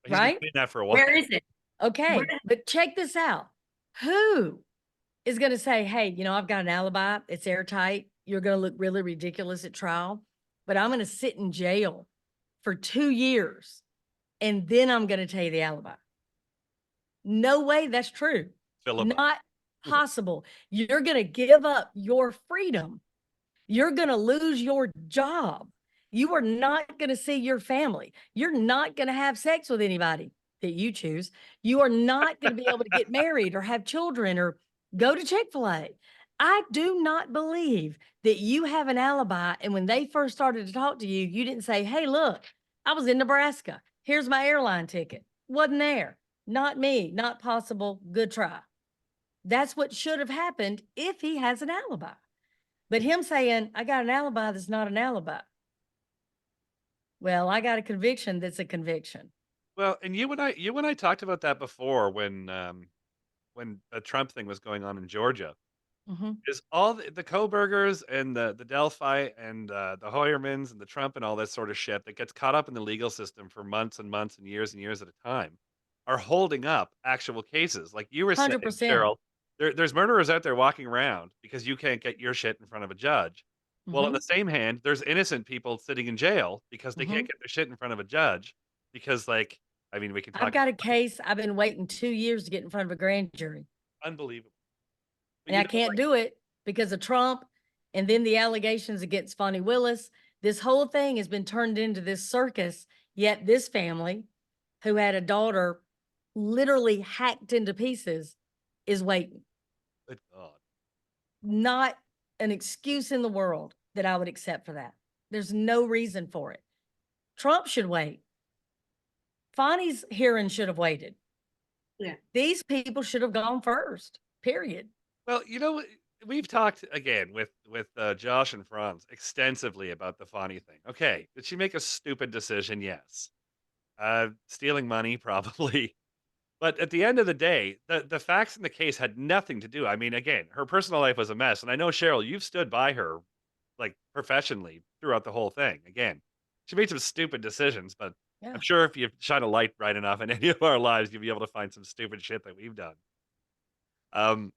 He's been right? doing that for a while. Where is it? Where, Okay, but check this out. Who is going to say, hey, I've got an alibi. It's airtight. You're going to look really ridiculous at trial, but I'm going to sit in jail for 2 years and then I'm going to tell you the alibi. No way that's true. Philip. Not possible. You're going to give up your freedom. You're going to lose your job. You are not going to see your family. You're not going to have sex with anybody that you choose. You are not going to be able to get married or have children or go to Chick-fil-A. I do not believe that you have an alibi. And when they first started to talk to you, you didn't say, hey, look, I was in Nebraska. Here's my airline ticket. Wasn't there. Not me. Not possible. Good try. That's what should have happened if he has an alibi. But him saying, I got an alibi that's not an alibi. Well, I got a conviction that's a conviction. Well, and you and I talked about that before when when the Trump thing was going on in Georgia Hmm. is all the Kobergers and the Delphi and the Hoyermans and the Trump and all that sort of shit that gets caught up in the legal system for months and months and years at a time are holding up actual cases. Like you were saying, 100%. Cheryl, there's murderers out there walking around because you can't get your shit in front of a judge. Well, on Hmm. the same hand, there's innocent people sitting in jail because they Hmm. can't get their shit in front of a judge because, like, I mean, we can I've talk got a case. I've been waiting 2 years to get in front of a grand jury, unbelievable. But and you I know, can't do it because of Trump and then the allegations against Fonnie Willis. This whole thing has been turned into this circus, yet this family, who had a daughter literally hacked into pieces, is waiting. good God. Not an excuse in the world that I would accept for that. There's no reason for it. Trump should wait. Fonnie's hearing should have waited. Yeah. These people should have gone first, period. Well, you know, we've talked again with Josh and Franz extensively about the Fonny thing. Okay, did she make a stupid decision? Yes. Stealing money, probably. But at the end of the day, the facts in the case had nothing to do. I mean, again, her personal life was a mess, and I know Cheryl, you've stood by her like professionally throughout the whole thing. Again, she made some stupid decisions, but Yeah. I'm sure if you shine a light bright enough in any of our lives, you'll be able to find some stupid shit that we've done. Um,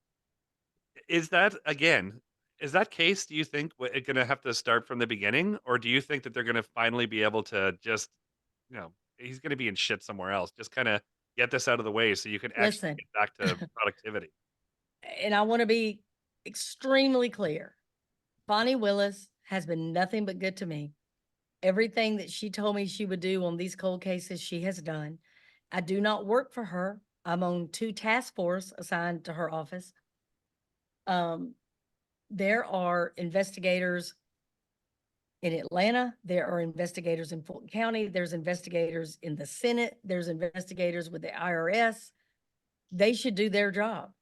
Is that again, is that case, do you think, gonna have to start from the beginning, or do you think that they're gonna finally be able to just, he's gonna be in shit somewhere else, just kinda get this out of the way so you can actually Listen, get back to productivity? and I want to be extremely clear. Fonnie Willis has been nothing but good to me. Everything that she told me she would do on these cold cases, she has done. I do not work for her. I'm on 2 task force assigned to her office. Um, there are investigators in Atlanta. There are investigators in Fulton County. There's investigators in the Senate. There's investigators with the IRS. They should do their job.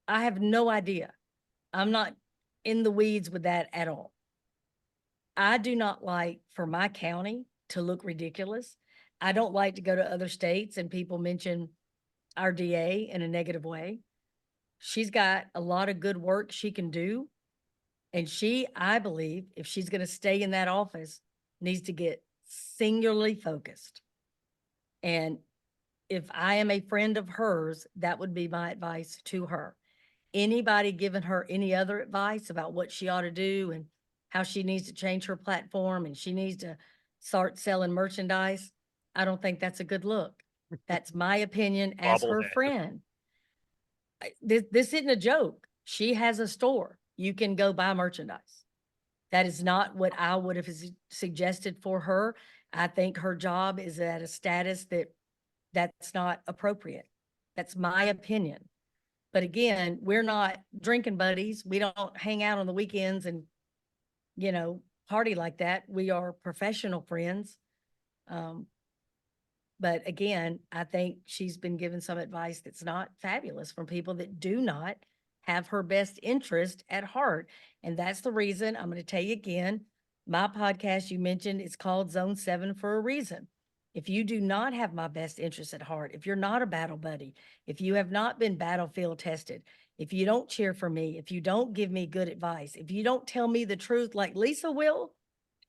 I have no idea. I'm not in the weeds with that at all. I do not like for my county to look ridiculous. I don't like to go to other states and people mention our DA in a negative way. She's got a lot of good work she can do. And she, I believe, if she's going to stay in that office, needs to get singularly focused. And if I am a friend of hers, that would be my advice to her. Anybody giving her any other advice about what she ought to do and how she needs to change her platform and she needs to start selling merchandise, I don't think that's a good look. That's my opinion as her Bobblehead. friend. This isn't a joke. She has a store. You can go buy merchandise. That is not what I would have suggested for her. I think her job is at a status that's not appropriate. That's my opinion. But again, we're not drinking buddies. We don't hang out on the weekends and, party like that. We are professional friends. But again, I think she's been given some advice that's not fabulous from people that do not have her best interest at heart. And that's the reason I'm going to tell you again, my podcast you mentioned is called Zone 7 for a reason. If you do not have my best interest at heart, if you're not a battle buddy, if you have not been battlefield tested, if you don't cheer for me, if you don't give me good advice, if you don't tell me the truth like Lisa will,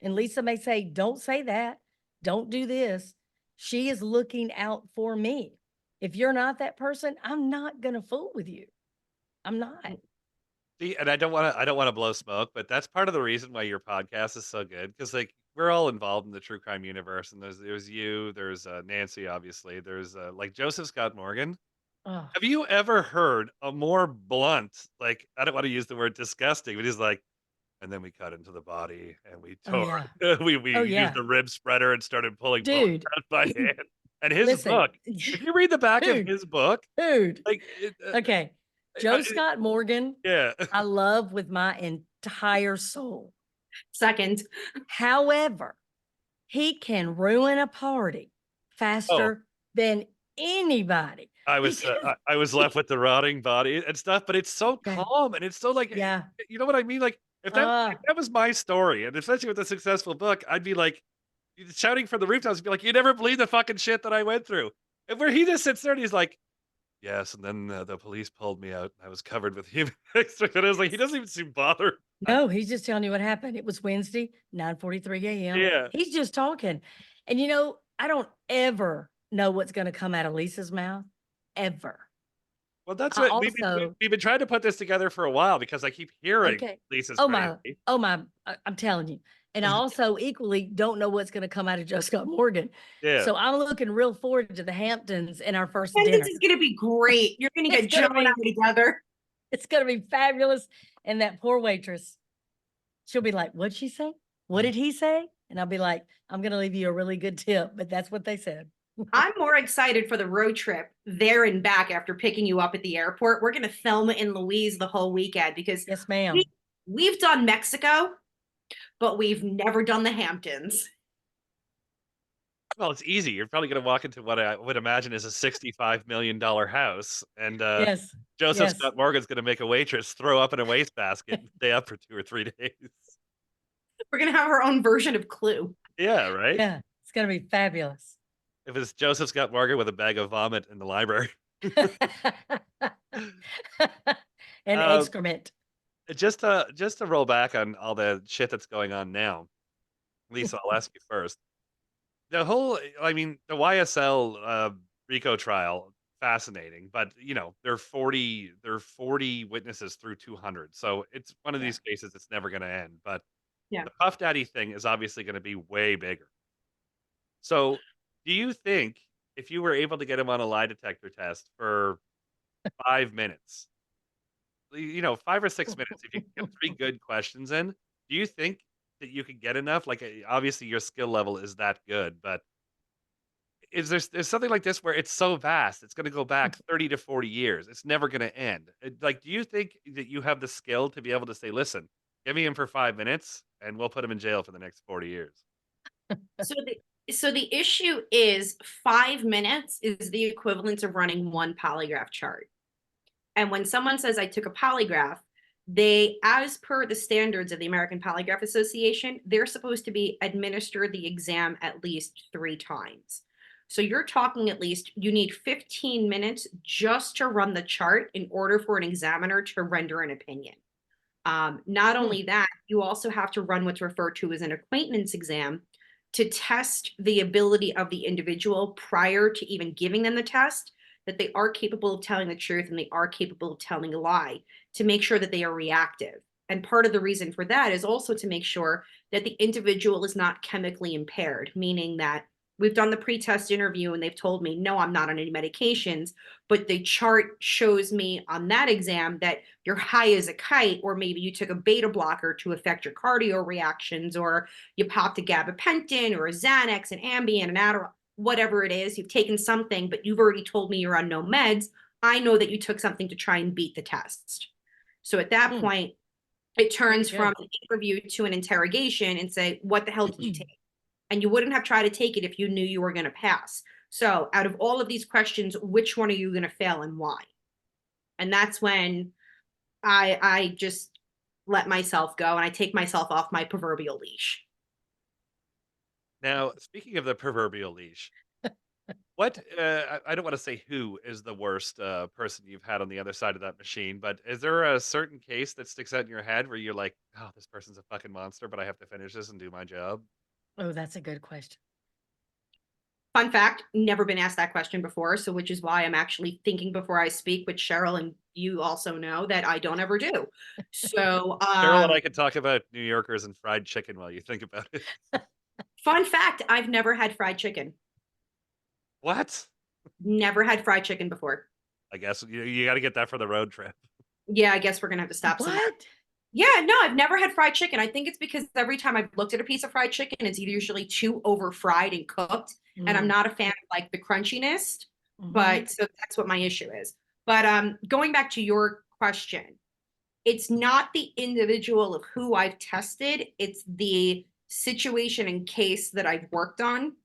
and Lisa may say, don't say that, don't do this. She is looking out for me. If you're not that person, I'm not going to fool with you. I'm not. See, and I don't wanna blow smoke, but that's part of the reason why your podcast is so good because, like, we're all involved in the true crime universe, and there's you, there's, Nancy, obviously, there's, like, Joseph Scott Morgan. Oh, Have you ever heard a more blunt, like, I don't wanna use the word disgusting, but he's like, "And then we cut into the body, and we oh tore yeah. we Oh used yeah. the rib spreader and started pulling bones Dude, out by hand." And his listen, book, if you read the back of dude, his book, dude. like, it, Okay. Joe Scott Morgan, yeah. I love with my entire soul. Second. However, he can ruin a party Oh, faster than anybody. I He was, can, I was left with the rotting body and stuff, but it's so okay. calm, and it's so, like, Yeah. you know what I mean? Like, if Uh, that was my story, and especially with a successful book, I'd be, like, shouting from the rooftops, be like, "You never believe the fucking shit that I went through." And where he just sits there and he's like, Yes, and then the police pulled me out. I was covered with human excrement. I was like, he doesn't even seem bothered. No, he's just telling you what happened. It was Wednesday, 9:43 a.m. Yeah. He's just talking. And I don't ever know what's going to come out of Lisa's mouth, ever. Well, that's I what also we've been trying to put this together for a while because I keep hearing Okay. Lisa's Oh crazy. my, I'm telling you. And I also equally don't know what's going to come out of Joe Scott Morgan. Yeah. So I'm looking real forward to the Hamptons and our first Sentence dinner. is going to be great. You're going to It's get Joe gonna and I be together. it's gonna be fabulous. And that poor waitress, she'll be like, "What'd she say? What did he say?" And I'll be like, "I'm gonna leave you a really good tip," but that's what they said. I'm more excited for the road trip there and back after picking you up at the airport. We're going to film in Louise the whole weekend because Yes, ma'am. we've done Mexico, but we've never done the Hamptons. Well, it's easy. You're probably going to walk into what I would imagine is a $65 million house, and Yes. Joseph Yes. Scott Morgan's going to make a waitress throw up in a wastebasket and stay up for 2 or 3 days. We're going to have our own version of Clue. Yeah, right? Yeah. It's gonna be fabulous. If it's Joseph Scott Morgan with a bag of vomit in the library. And Uh, excrement. just to roll back on all the shit that's going on now, Lisa, I'll ask you first. The YSL RICO trial, fascinating, but there are 40 witnesses through 200, so it's one of Yeah. these cases that's never going to end. But Yeah. the Puff Daddy thing is obviously going to be way bigger. So, do you think if you were able to get him on a lie detector test for 5 minutes, 5 or 6 minutes, if you can get 3 good questions in, do you think that you could get enough? Like, obviously, your skill level is that good, but there's something like this where it's so vast, it's going to go back 30 to 40 years. It's never going to end. Like, do you think that you have the skill to be able to say, listen, give me him for 5 minutes and we'll put him in jail for the next 40 years? So the issue is 5 minutes is the equivalent of running one polygraph chart. And when someone says I took a polygraph, they, as per the standards of the American Polygraph Association, they're supposed to be administered the exam at least 3 times. So you're talking at least you need 15 minutes just to run the chart in order for an examiner to render an opinion. Not only that, you also have to run what's referred to as an acquaintance exam to test the ability of the individual prior to even giving them the test, that they are capable of telling the truth and they are capable of telling a lie, to make sure that they are reactive. And part of the reason for that is also to make sure that the individual is not chemically impaired, meaning that we've done the pre-test interview and they've told me, no, I'm not on any medications, but the chart shows me on that exam that you're high as a kite, or maybe you took a beta blocker to affect your cardio reactions, or you popped a gabapentin or a Xanax, an Ambien, an Adderall, whatever it is, you've taken something, but you've already told me you're on no meds. I know that you took something to try and beat the test. So at that point, it turns from an interview to an interrogation and say, what the hell did you take? And you wouldn't have tried to take it if you knew you were going to pass. So out of all of these questions, which one are you going to fail and why? And that's when I just let myself go and I take myself off my proverbial leash. Now, speaking of the proverbial leash, I don't want to say who is the worst person you've had on the other side of that machine, but is there a certain case that sticks out in your head where you're like, oh, this person's a fucking monster, but I have to finish this and do my job? Oh, that's a good question. Fun fact, never been asked that question before. So, which is why I'm actually thinking before I speak, which Sheryl and you also know that I don't ever do. So, Cheryl and I could talk about New Yorkers and fried chicken while you think about it. fun fact, I've never had fried chicken. What? Never had fried chicken before. I guess you got to get that for the road trip. Yeah, I guess we're going to have to stop somewhere. What? Yeah, no, I've never had fried chicken. I think it's because every time I've looked at a piece of fried chicken, it's either usually too over fried and cooked. And I'm not a fan of like the crunchiness, but so that's what my issue is. But going back to your question, it's not the individual of who I've tested, it's the situation and case that I've worked on.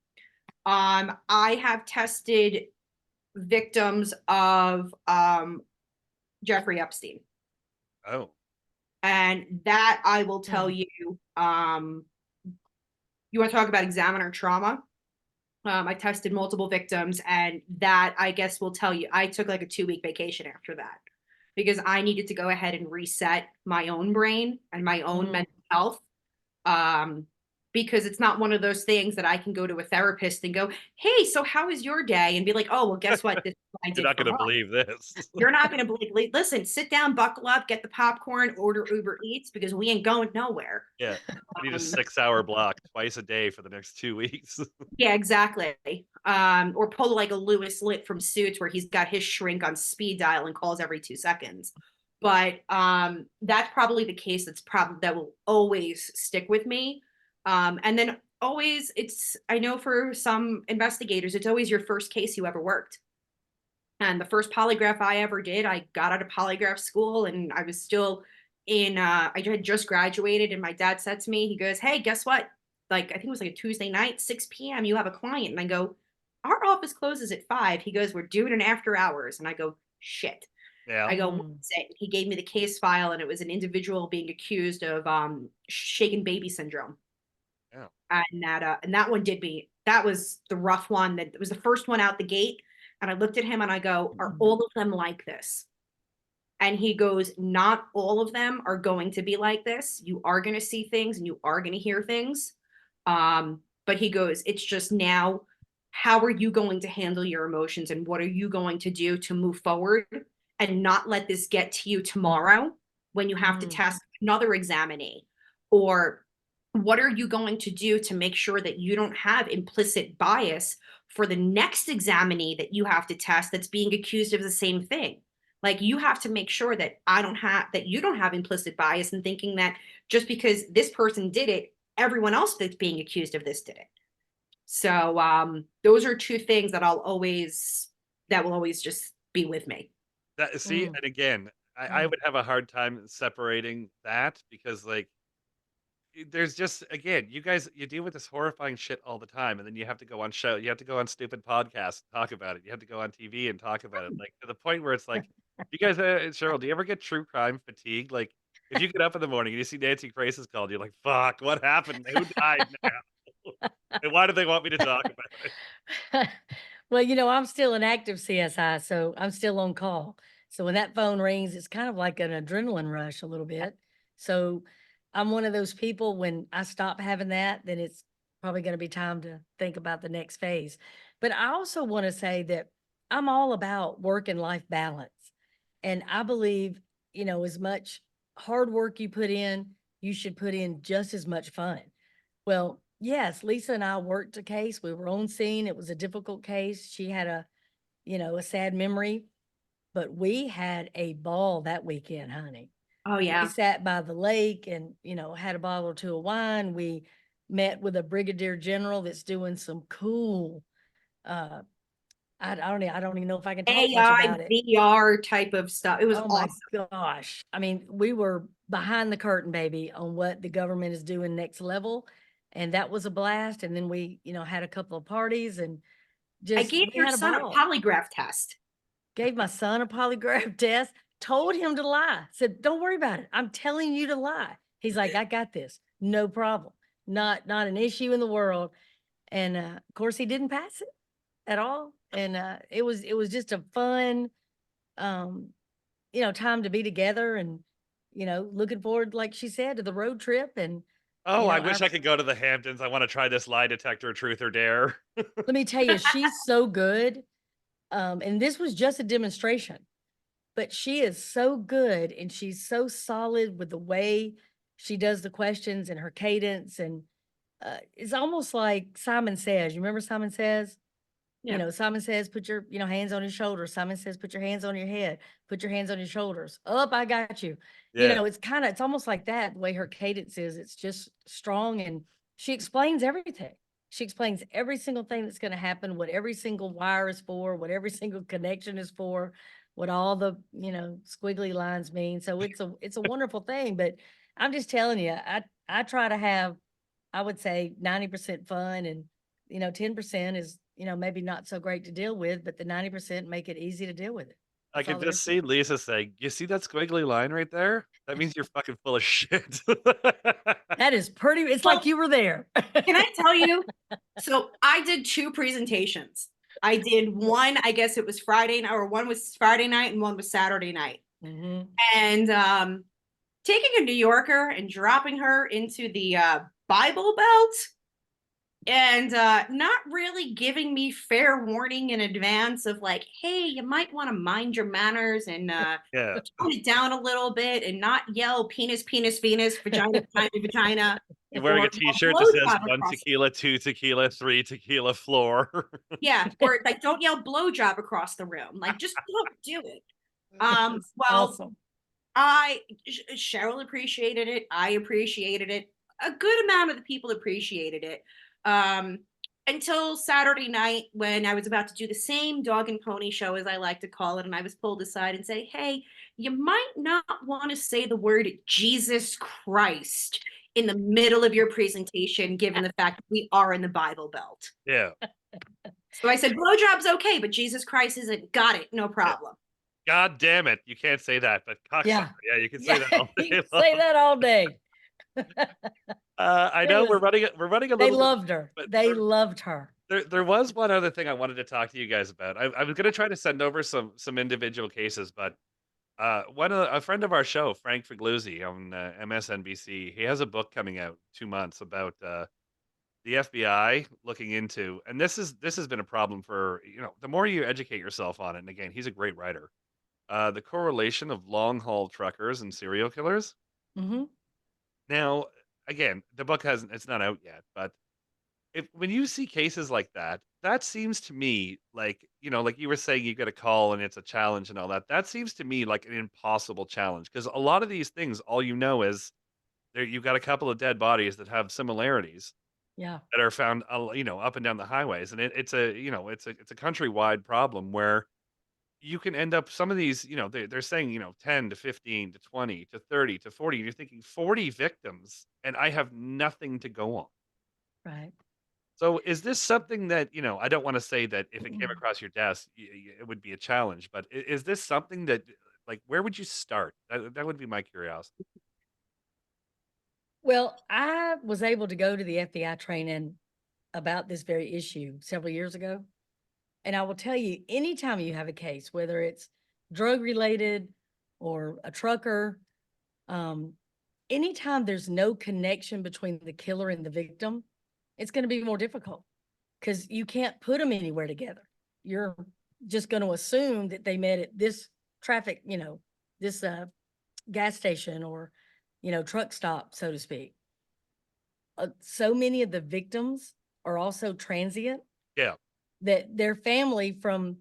I have tested victims of Jeffrey Epstein. Oh, And that I will tell you, you want to talk about examiner trauma? I tested multiple victims, and that, I guess, will tell you, I took like a 2-week vacation after that because I needed to go ahead and reset my own brain and my own Mm. mental health. Um, because it's not one of those things that I can go to a therapist and go, "Hey, so how was your day?" And be like, "Oh, well, guess what? This is what I You're did not for gonna months." believe this. You're not going to believe. Listen, sit down, buckle up, get the popcorn, order Uber Eats because we ain't going nowhere. Yeah. I need a Um, 6-hour block twice a day for the next 2 weeks. yeah, exactly. Or pull like a Lewis Litt from Suits where he's got his shrink on speed dial and calls every 2 seconds. But that's probably the case that will always stick with me. And then always, I know for some investigators, it's always your first case you ever worked. And the first polygraph I ever did, I got out of polygraph school and I was still I had just graduated. And my dad said to me, he goes, "Hey, guess what? Like, I think it was like a Tuesday night, 6 p.m., you have a client." And I go, "Our office closes at 5." He goes, "We're doing an after hours." And I go, "Shit." Yeah. I go, "What Mm. is it?" He gave me the case file, and it was an individual being accused of shaken baby syndrome. Yeah. And that one did me. That was the rough one. That was the first one out the gate. And I looked at him and I go, "Are Mhm. all of them like this?" And he goes, "Not all of them are going to be like this. You are going to see things and you are going to hear things." But he goes, "It's just now, how are you going to handle your emotions and what are you going to do to move forward and not let this get to you tomorrow when you have to Mm. test another examinee? Or what are you going to do to make sure that you don't have implicit bias for the next examinee that you have to test that's being accused of the same thing?" Like, you have to make sure that you don't have implicit bias in thinking that just because this person did it, everyone else that's being accused of this did it. So those are two things that will always just be with me. That see, Mm. and again, I Mm. would have a hard time separating that because, like, there's just again, you deal with this horrifying shit all the time, and then you have to go on stupid podcasts and talk about it. You have to go on TV and talk about it, like, to the point where it's like, you guys, Cheryl, do you ever get true crime fatigue? Like, if you get up in the morning and you see Nancy Grace is called, you're like, "Fuck, what happened? Who died now? And why do they want me to talk about it?" Well, I'm still an active CSI, so I'm still on call. So when that phone rings, it's kind of like an adrenaline rush a little bit. So I'm one of those people when I stop having that, then it's probably going to be time to think about the next phase. But I also want to say that I'm all about work and life balance. And I believe, as much hard work you put in, you should put in just as much fun. Well, yes, Lisa and I worked a case. We were on scene. It was a difficult case. She had a sad memory, but we had a ball that weekend, honey. Oh We yeah. sat by the lake and, had a bottle or two of wine. We met with a brigadier general that's doing some cool, uh, I don't even know if I can talk much AI, about it. VR type of stuff. It was Oh my awesome. gosh. I mean, we were behind the curtain, baby, on what the government is doing next level. And that was a blast. And then we, had a couple of parties and I just, gave we your had a son a ball. polygraph test. Gave my son a polygraph test, told him to lie, said, "Don't worry about it. I'm telling you to lie." He's like, "I got this. No problem. Not an issue in the world." And of course he didn't pass it at all. And it was just a fun um time to be together and, looking forward, like she said, to the road trip and, Oh, I wish our I could go to the Hamptons. I wanna try this lie detector truth or dare. let me tell you, she's so good. And this was just a demonstration, but she is so good and she's so solid with the way she does the questions and her cadence. And it's almost like Simon Says. You remember Simon Says? Yeah. Simon Says, put your, hands on your shoulders. Simon Says, put your hands on your head. Put your hands on your shoulders. Up, I got you. Yeah. It's almost like that, the way her cadence is. It's just strong and she explains everything. She explains every single thing that's going to happen, what every single wire is for, what every single connection is for, what all the, squiggly lines mean. So it's a wonderful thing. But I'm just telling you, I try to have, I would say 90% fun and 10% is, maybe not so great to deal with, but the 90% make it easy to deal with it. I That's all could there just is to it. see Lisa saying, "You see that squiggly line right there? That means you're fucking full of shit." That is pretty, it's like Well, you were there. can I tell you? So I did two presentations. I did one, I guess it was Friday night, or one was Friday night and one was Saturday night. Mhm. And taking a New Yorker and dropping her into the Bible Belt and not really giving me fair warning in advance of like, hey, you might want to mind your manners and Yeah. tone it down a little bit and not yell penis, penis, Venus, vagina, vagina, vagina, You're wearing or a T-shirt that says blowjob 1 across. tequila, 2 tequila, 3 tequila floor. Yeah, or like don't yell blowjob across the room. Like just don't do it. It's Well, awesome. Cheryl appreciated it. I appreciated it. A good amount of the people appreciated it. Um, until Saturday night when I was about to do the same dog and pony show, as I like to call it, and I was pulled aside and say, "Hey, you might not want to say the word Jesus Christ in the middle of your presentation, given the fact that we are in the Bible Belt." Yeah. So I said, "Blowjob's okay, but Jesus Christ isn't." Got it, no Yeah. problem. God damn it. You can't say that, but cocksucker. Yeah. Yeah, you can say Yeah, that all you day can long. say that all day. I It know was we're running a they little bit, loved her. but They loved her. there was one other thing I wanted to talk to you guys about. I was gonna try to send over some individual cases, but a friend of our show, Frank Figluzzi on MSNBC, he has a book coming out 2 months about the FBI looking into, and this has been a problem for the more you educate yourself on it. And again, he's a great writer. The correlation of long haul truckers and serial killers. Mhm. Now, again, the book hasn't it's not out yet, but if when you see cases like that, that seems to me like, like you were saying, you get a call and it's a challenge and all that. That seems to me like an impossible challenge because a lot of these things, all you know is there you've got a couple of dead bodies that have similarities Yeah. that are found, up and down the highways, and it's a countrywide problem where you can end up some of these, they're saying, 10 to 15 to 20 to 30 to 40, and you're thinking 40 victims, and I have nothing to go on. Right. So is this something that, I don't want to say that if it came across your desk, it would be a challenge, but is this something that, like, where would you start? That would be my curiosity. Well, I was able to go to the FBI training about this very issue several years ago. And I will tell you, anytime you have a case, whether it's drug related or a trucker, um, anytime there's no connection between the killer and the victim, it's going to be more difficult because you can't put them anywhere together. You're just going to assume that they met at this traffic, this gas station or, truck stop, so to speak. So many of the victims are also transient Yeah. that their family from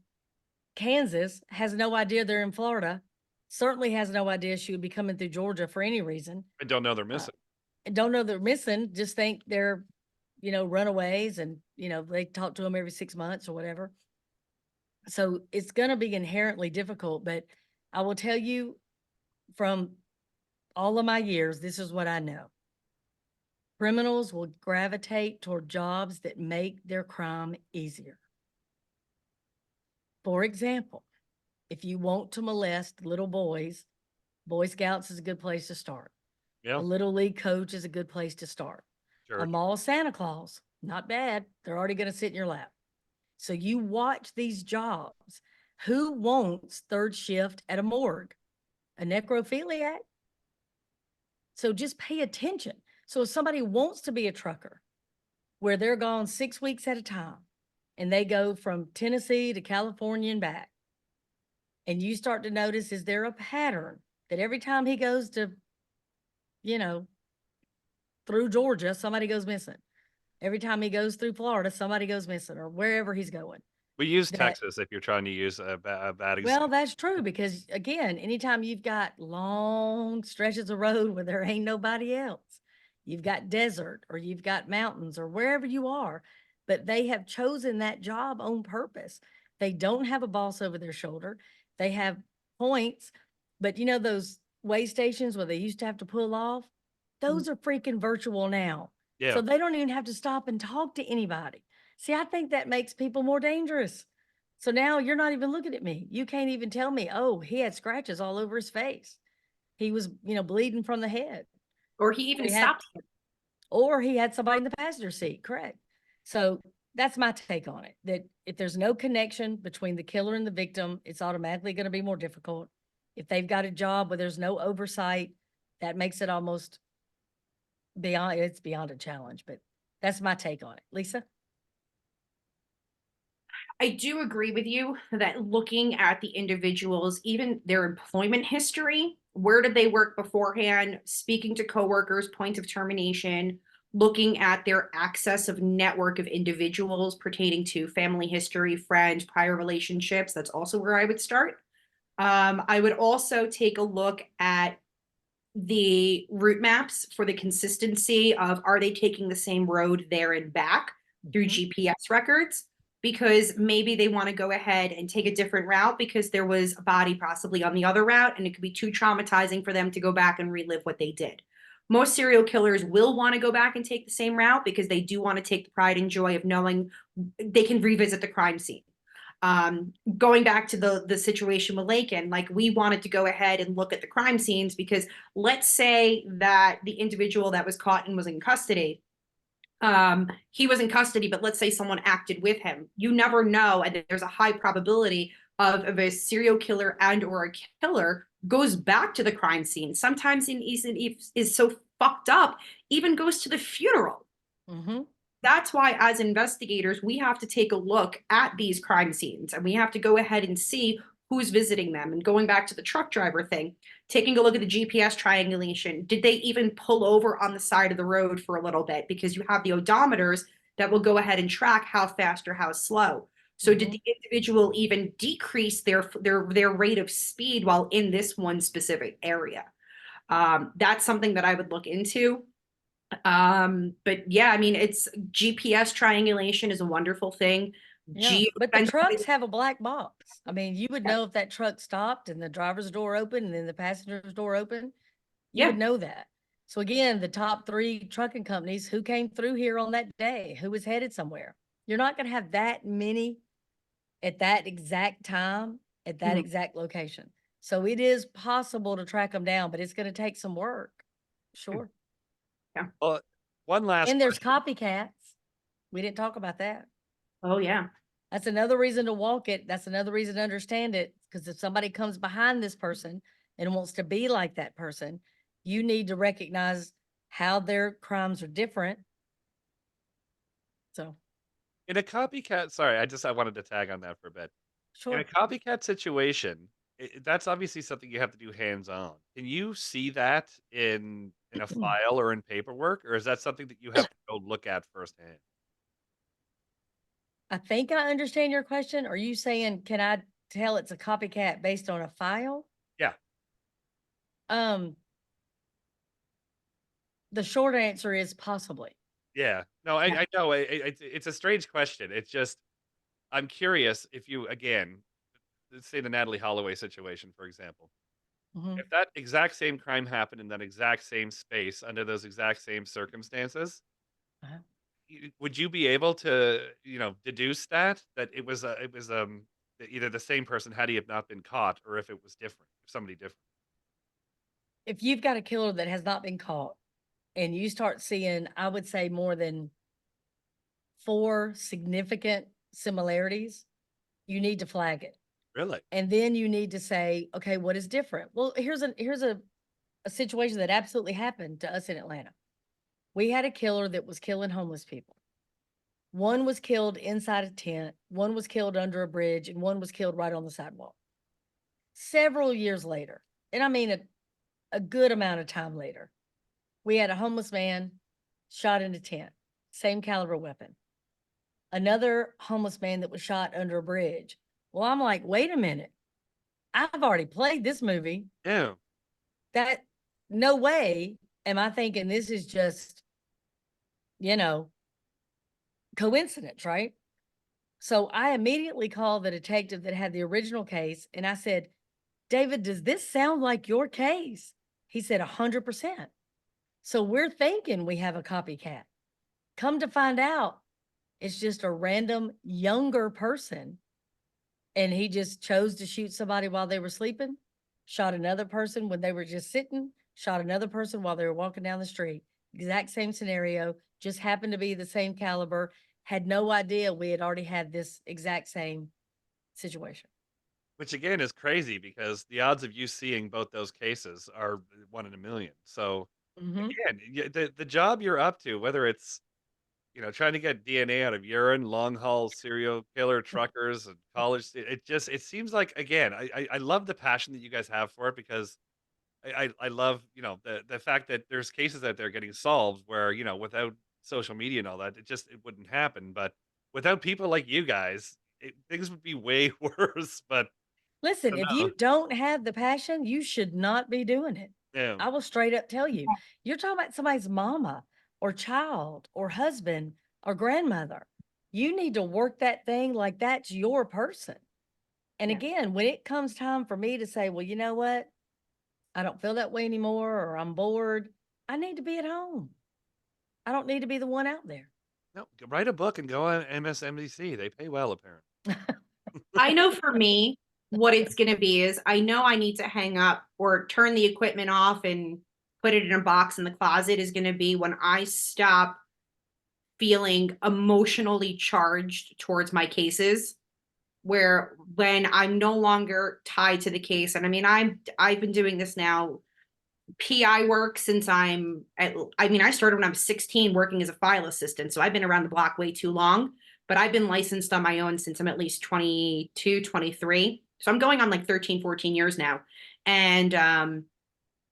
Kansas has no idea they're in Florida, certainly has no idea she would be coming through Georgia for any reason. I don't know they're Uh, missing. and don't know they're missing, just think they're, runaways and, they talk to them every 6 months or whatever. So it's going to be inherently difficult, but I will tell you from all of my years, this is what I know. Criminals will gravitate toward jobs that make their crime easier. For example, if you want to molest little boys, Boy Scouts is a good place to start. Yeah, A little league coach is a good place to start. A church. mall Santa Claus, not bad. They're already going to sit in your lap. So you watch these jobs. Who wants third shift at a morgue? A necrophiliac? So just pay attention. So if somebody wants to be a trucker, where they're gone 6 weeks at a time, and they go from Tennessee to California and back, and you start to notice, is there a pattern that every time he goes to, you know, through Georgia, somebody goes missing. Every time he goes through Florida, somebody goes missing, or wherever he's going. We use That Texas if you're trying to use a bad Well, example. that's true because again, anytime you've got long stretches of road where there ain't nobody else, you've got desert or you've got mountains or wherever you are, but they have chosen that job on purpose. They don't have a boss over their shoulder. They have points, but those way stations where they used to have to pull off, those are freaking virtual now. Yeah. So they don't even have to stop and talk to anybody. See, I think that makes people more dangerous. So now you're not even looking at me. You can't even tell me, oh, he had scratches all over his face. He was, bleeding from the head. Or he even He had, stopped him. or he had somebody in the passenger seat. Correct. So that's my take on it. That if there's no connection between the killer and the victim, it's automatically going to be more difficult. If they've got a job where there's no oversight, that makes it almost it's beyond a challenge, but that's my take on it. Lisa? I do agree with you that looking at the individuals, even their employment history, where did they work beforehand, speaking to coworkers, point of termination, looking at their access of network of individuals pertaining to family history, friends, prior relationships. That's also where I would start. I would also take a look at the route maps for the consistency of, are they taking the same road there and back through GPS records? Because maybe they want to go ahead and take a different route because there was a body possibly on the other route, and it could be too traumatizing for them to go back and relive what they did. Most serial killers will want to go back and take the same route because they do want to take the pride and joy of knowing they can revisit the crime scene. Going back to the situation with Lakin, like, we wanted to go ahead and look at the crime scenes because let's say that the individual that was caught and was in custody, he was in custody, but let's say someone acted with him. You never know, and there's a high probability of a serial killer and or a killer goes back to the crime scene. Sometimes is so fucked up, even goes to the funeral. Mm-hmm. That's why, as investigators, we have to take a look at these crime scenes and we have to go ahead and see who's visiting them. And going back to the truck driver thing, taking a look at the GPS triangulation, did they even pull over on the side of the road for a little bit? Because you have the odometers that will go ahead and track how fast or how slow. So did the individual even decrease their rate of speed while in this one specific area? That's something that I would look into. But yeah, I mean, it's GPS triangulation is a wonderful thing. Yeah, but the trucks have a black box. I mean, you would know if that truck stopped and the driver's door open and then the passenger's door open. You would know that. So again, the top 3 trucking companies, who came through here on that day, who was headed somewhere. You're not going to have that many at that exact time, at that exact location. So it is possible to track them down, but it's going to take some work. Sure. Well, one last And there's question. copycats. We didn't talk about that. Oh yeah. That's another reason to walk it. That's another reason to understand it. Because if somebody comes behind this person and wants to be like that person, you need to recognize how their crimes are different. So, In a copycat, sorry, I wanted to tag on that for a bit. In sure. a copycat situation, that's obviously something you have to do hands-on. Can you see that in a file or in paperwork, or is that something that you have to go look at firsthand? I think I understand your question. Are you saying, can I tell it's a copycat based on a file? Yeah. Um, the short answer is possibly. Yeah. No, I know. It's a strange question. It's just, I'm curious if you, again, let's say the Natalie Holloway situation, for example. Mhm. If that exact same crime happened in that exact same space under those exact same circumstances, Uh-huh. would you be able to, deduce that it was either the same person had he have not been caught, or if it was different, if somebody different? If you've got a killer that has not been caught and you start seeing, I would say, more than 4 significant similarities, you need to flag it. Really? And then you need to say, okay, what is different? Well, here's a situation that absolutely happened to us in Atlanta. We had a killer that was killing homeless people. One was killed inside a tent, one was killed under a bridge, and one was killed right on the sidewalk. Several years later, and I mean a good amount of time later, we had a homeless man shot in a tent, same caliber weapon. Another homeless man that was shot under a bridge. Well, I'm like, wait a minute. I've already played this movie. Yeah. That no way am I thinking this is just, you know, coincidence, right? So I immediately called the detective that had the original case and I said, David, does this sound like your case? He said 100%. So we're thinking we have a copycat. Come to find out, it's just a random younger person And he just chose to shoot somebody while they were sleeping, shot another person when they were just sitting, shot another person while they were walking down the street. Exact same scenario, just happened to be the same caliber. Had no idea we had already had this exact same situation. Which again is crazy because the odds of you seeing both those cases are 1 in a million. So Hmm. again, the job you're up to, whether it's trying to get DNA out of urine, long haul serial killer truckers and college, it seems like again, I love the passion that you guys have for it because I love the fact that there's cases out there getting solved where without social media and all that it wouldn't happen. But without people like you guys, things would be way worse. But I Listen, don't if know. you don't have the passion, you should not be doing it. Yeah. I will straight up tell you, you're talking about somebody's mama or child or husband or grandmother. You need to work that thing like that's your person. And Yeah. again, when it comes time for me to say, well, you know what? I don't feel that way anymore, or I'm bored, I need to be at home. I don't need to be the one out there. No, write a book and go on MSNBC. They pay well, apparently. I know for me, what it's going to be is I know I need to hang up or turn the equipment off and put it in a box in the closet is going to be when I stop feeling emotionally charged towards my cases, where when I'm no longer tied to the case. And I mean, I've been doing this now, PI work since I started when I was 16 working as a file assistant. So I've been around the block way too long, but I've been licensed on my own since I'm at least 22, 23. So I'm going on like 13, 14 years now. And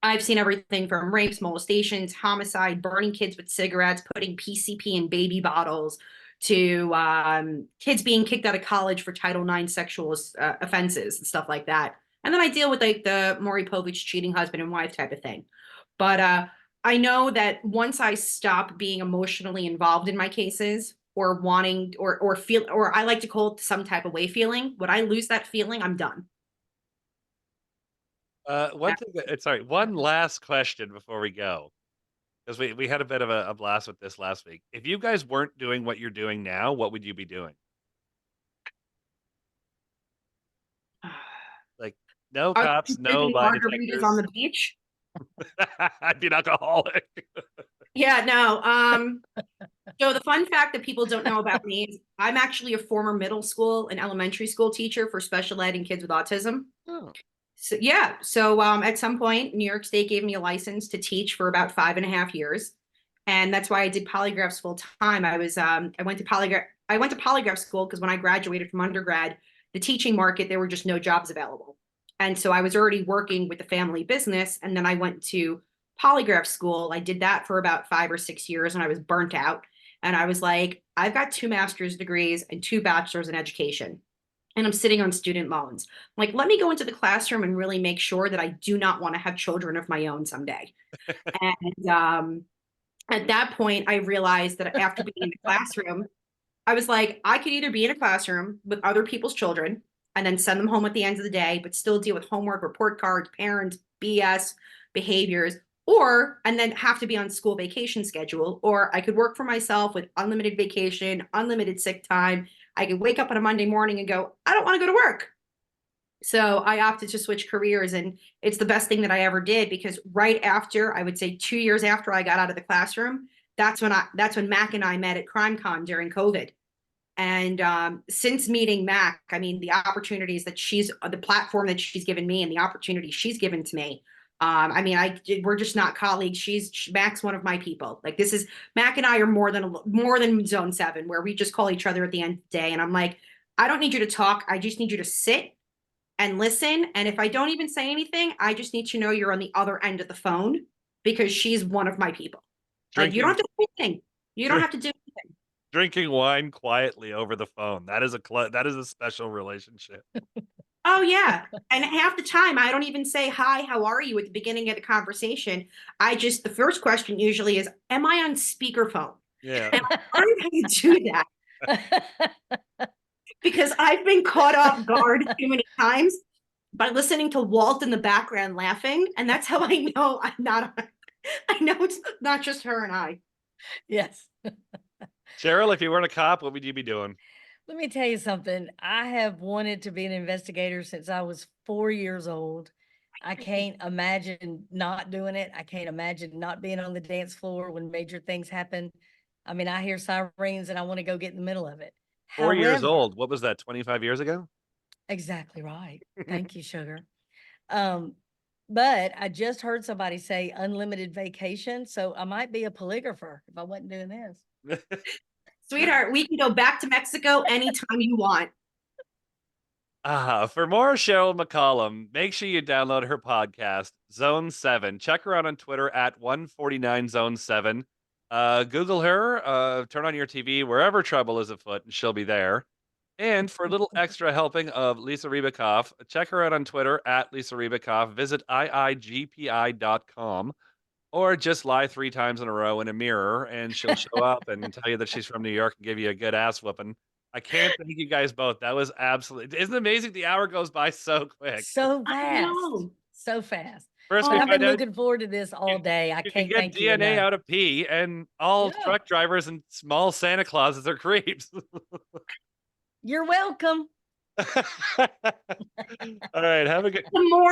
I've seen everything from rapes, molestations, homicide, burning kids with cigarettes, putting PCP in baby bottles, to kids being kicked out of college for Title IX sexual offenses and stuff like that. And then I deal with like the Maury Povich cheating husband and wife type of thing. But I know that once I stop being emotionally involved in my cases or wanting or feel, or I like to call it some type of way feeling, when I lose that feeling, I'm done. One thing, sorry, one last question before we go, because we had a bit of a blast with this last week. If you guys weren't doing what you're doing now, what would you be doing? Like, no Are cops, you no drinking lie margaritas on detectors. the beach? I'd be an alcoholic. Yeah, no. So the fun fact that people don't know about me is I'm actually a former middle school and elementary school teacher for special ed and kids with autism. Oh. So yeah, so at some point, New York State gave me a license to teach for about 5.5 years, and that's why I did polygraphs full time. I went to polygraph school because when I graduated from undergrad, the teaching market there were just no jobs available, and so I was already working with the family business, and then I went to polygraph school. I did that for about 5 or 6 years, and I was burnt out, and I was like, I've got 2 master's degrees and 2 bachelors in education, and I'm sitting on student loans. Like, let me go into the classroom and really make sure that I do not want to have children of my own someday. And at that point, I realized that after being in the classroom, I was like, I could either be in a classroom with other people's children and then send them home at the end of the day, but still deal with homework, report cards, parents, BS, behaviors, and then have to be on school vacation schedule, or I could work for myself with unlimited vacation, unlimited sick time. I could wake up on a Monday morning and go, I don't want to go to work. So I opted to switch careers, and it's the best thing that I ever did, because right after, I would say 2 years after I got out of the classroom, that's when Mac and I met at CrimeCon during COVID. And since meeting Mac, I mean, the opportunities that the platform that she's given me and the opportunity she's given to me. I mean, we're just not colleagues. Mac's one of my people. Like, this is Mac and I are more than Zone 7, where we just call each other at the end of the day. And I'm like, I don't need you to talk. I just need you to sit and listen. And if I don't even say anything, I just need to know you're on the other end of the phone, because she's one of my people. Like, you don't Drinking, have to do anything. You don't drink, have to do anything. drinking wine quietly over the phone. That is a special relationship. Oh yeah. And half the time I don't even say hi, how are you at the beginning of the conversation. The first question usually is, am I on speakerphone? Yeah. And I learned how to do that because I've been caught off guard too many times by listening to Walt in the background laughing. And that's how I know I know it's not just her and I. Yes. Cheryl, if you weren't a cop, what would you be doing? Let me tell you something. I have wanted to be an investigator since I was 4 years old. I can't imagine not doing it. I can't imagine not being on the dance floor when major things happen. I mean, I hear sirens and I want to go get in the middle of it. 4 years However, old. What was that? 25 years ago? exactly right. Thank you, sugar. Um, but I just heard somebody say unlimited vacation, so I might be a polygrapher if I wasn't doing this. Sweetheart, we can go back to Mexico anytime you want. For more Sheryl McCollum, make sure you download her podcast, Zone 7. Check her out on Twitter at 149 Zone 7. Google her, turn on your TV wherever trouble is afoot, and she'll be there. And for a little extra helping of Lisa Ribacoff, check her out on Twitter at Lisa Ribacoff. Visit iigpi.com or just lie 3 times in a row in a mirror and she'll show up and tell you that she's from New York and give you a good ass whooping. I can't thank you guys both. That was absolutely, isn't it amazing? The hour goes by so quick. So I fast. know. So fast. First, But we I've find been out looking forward to this all day. I you can can't get thank you DNA enough. out of pee, and all Yeah. truck drivers and small Santa Clauses are creeps. You're welcome. All right, have a good. The more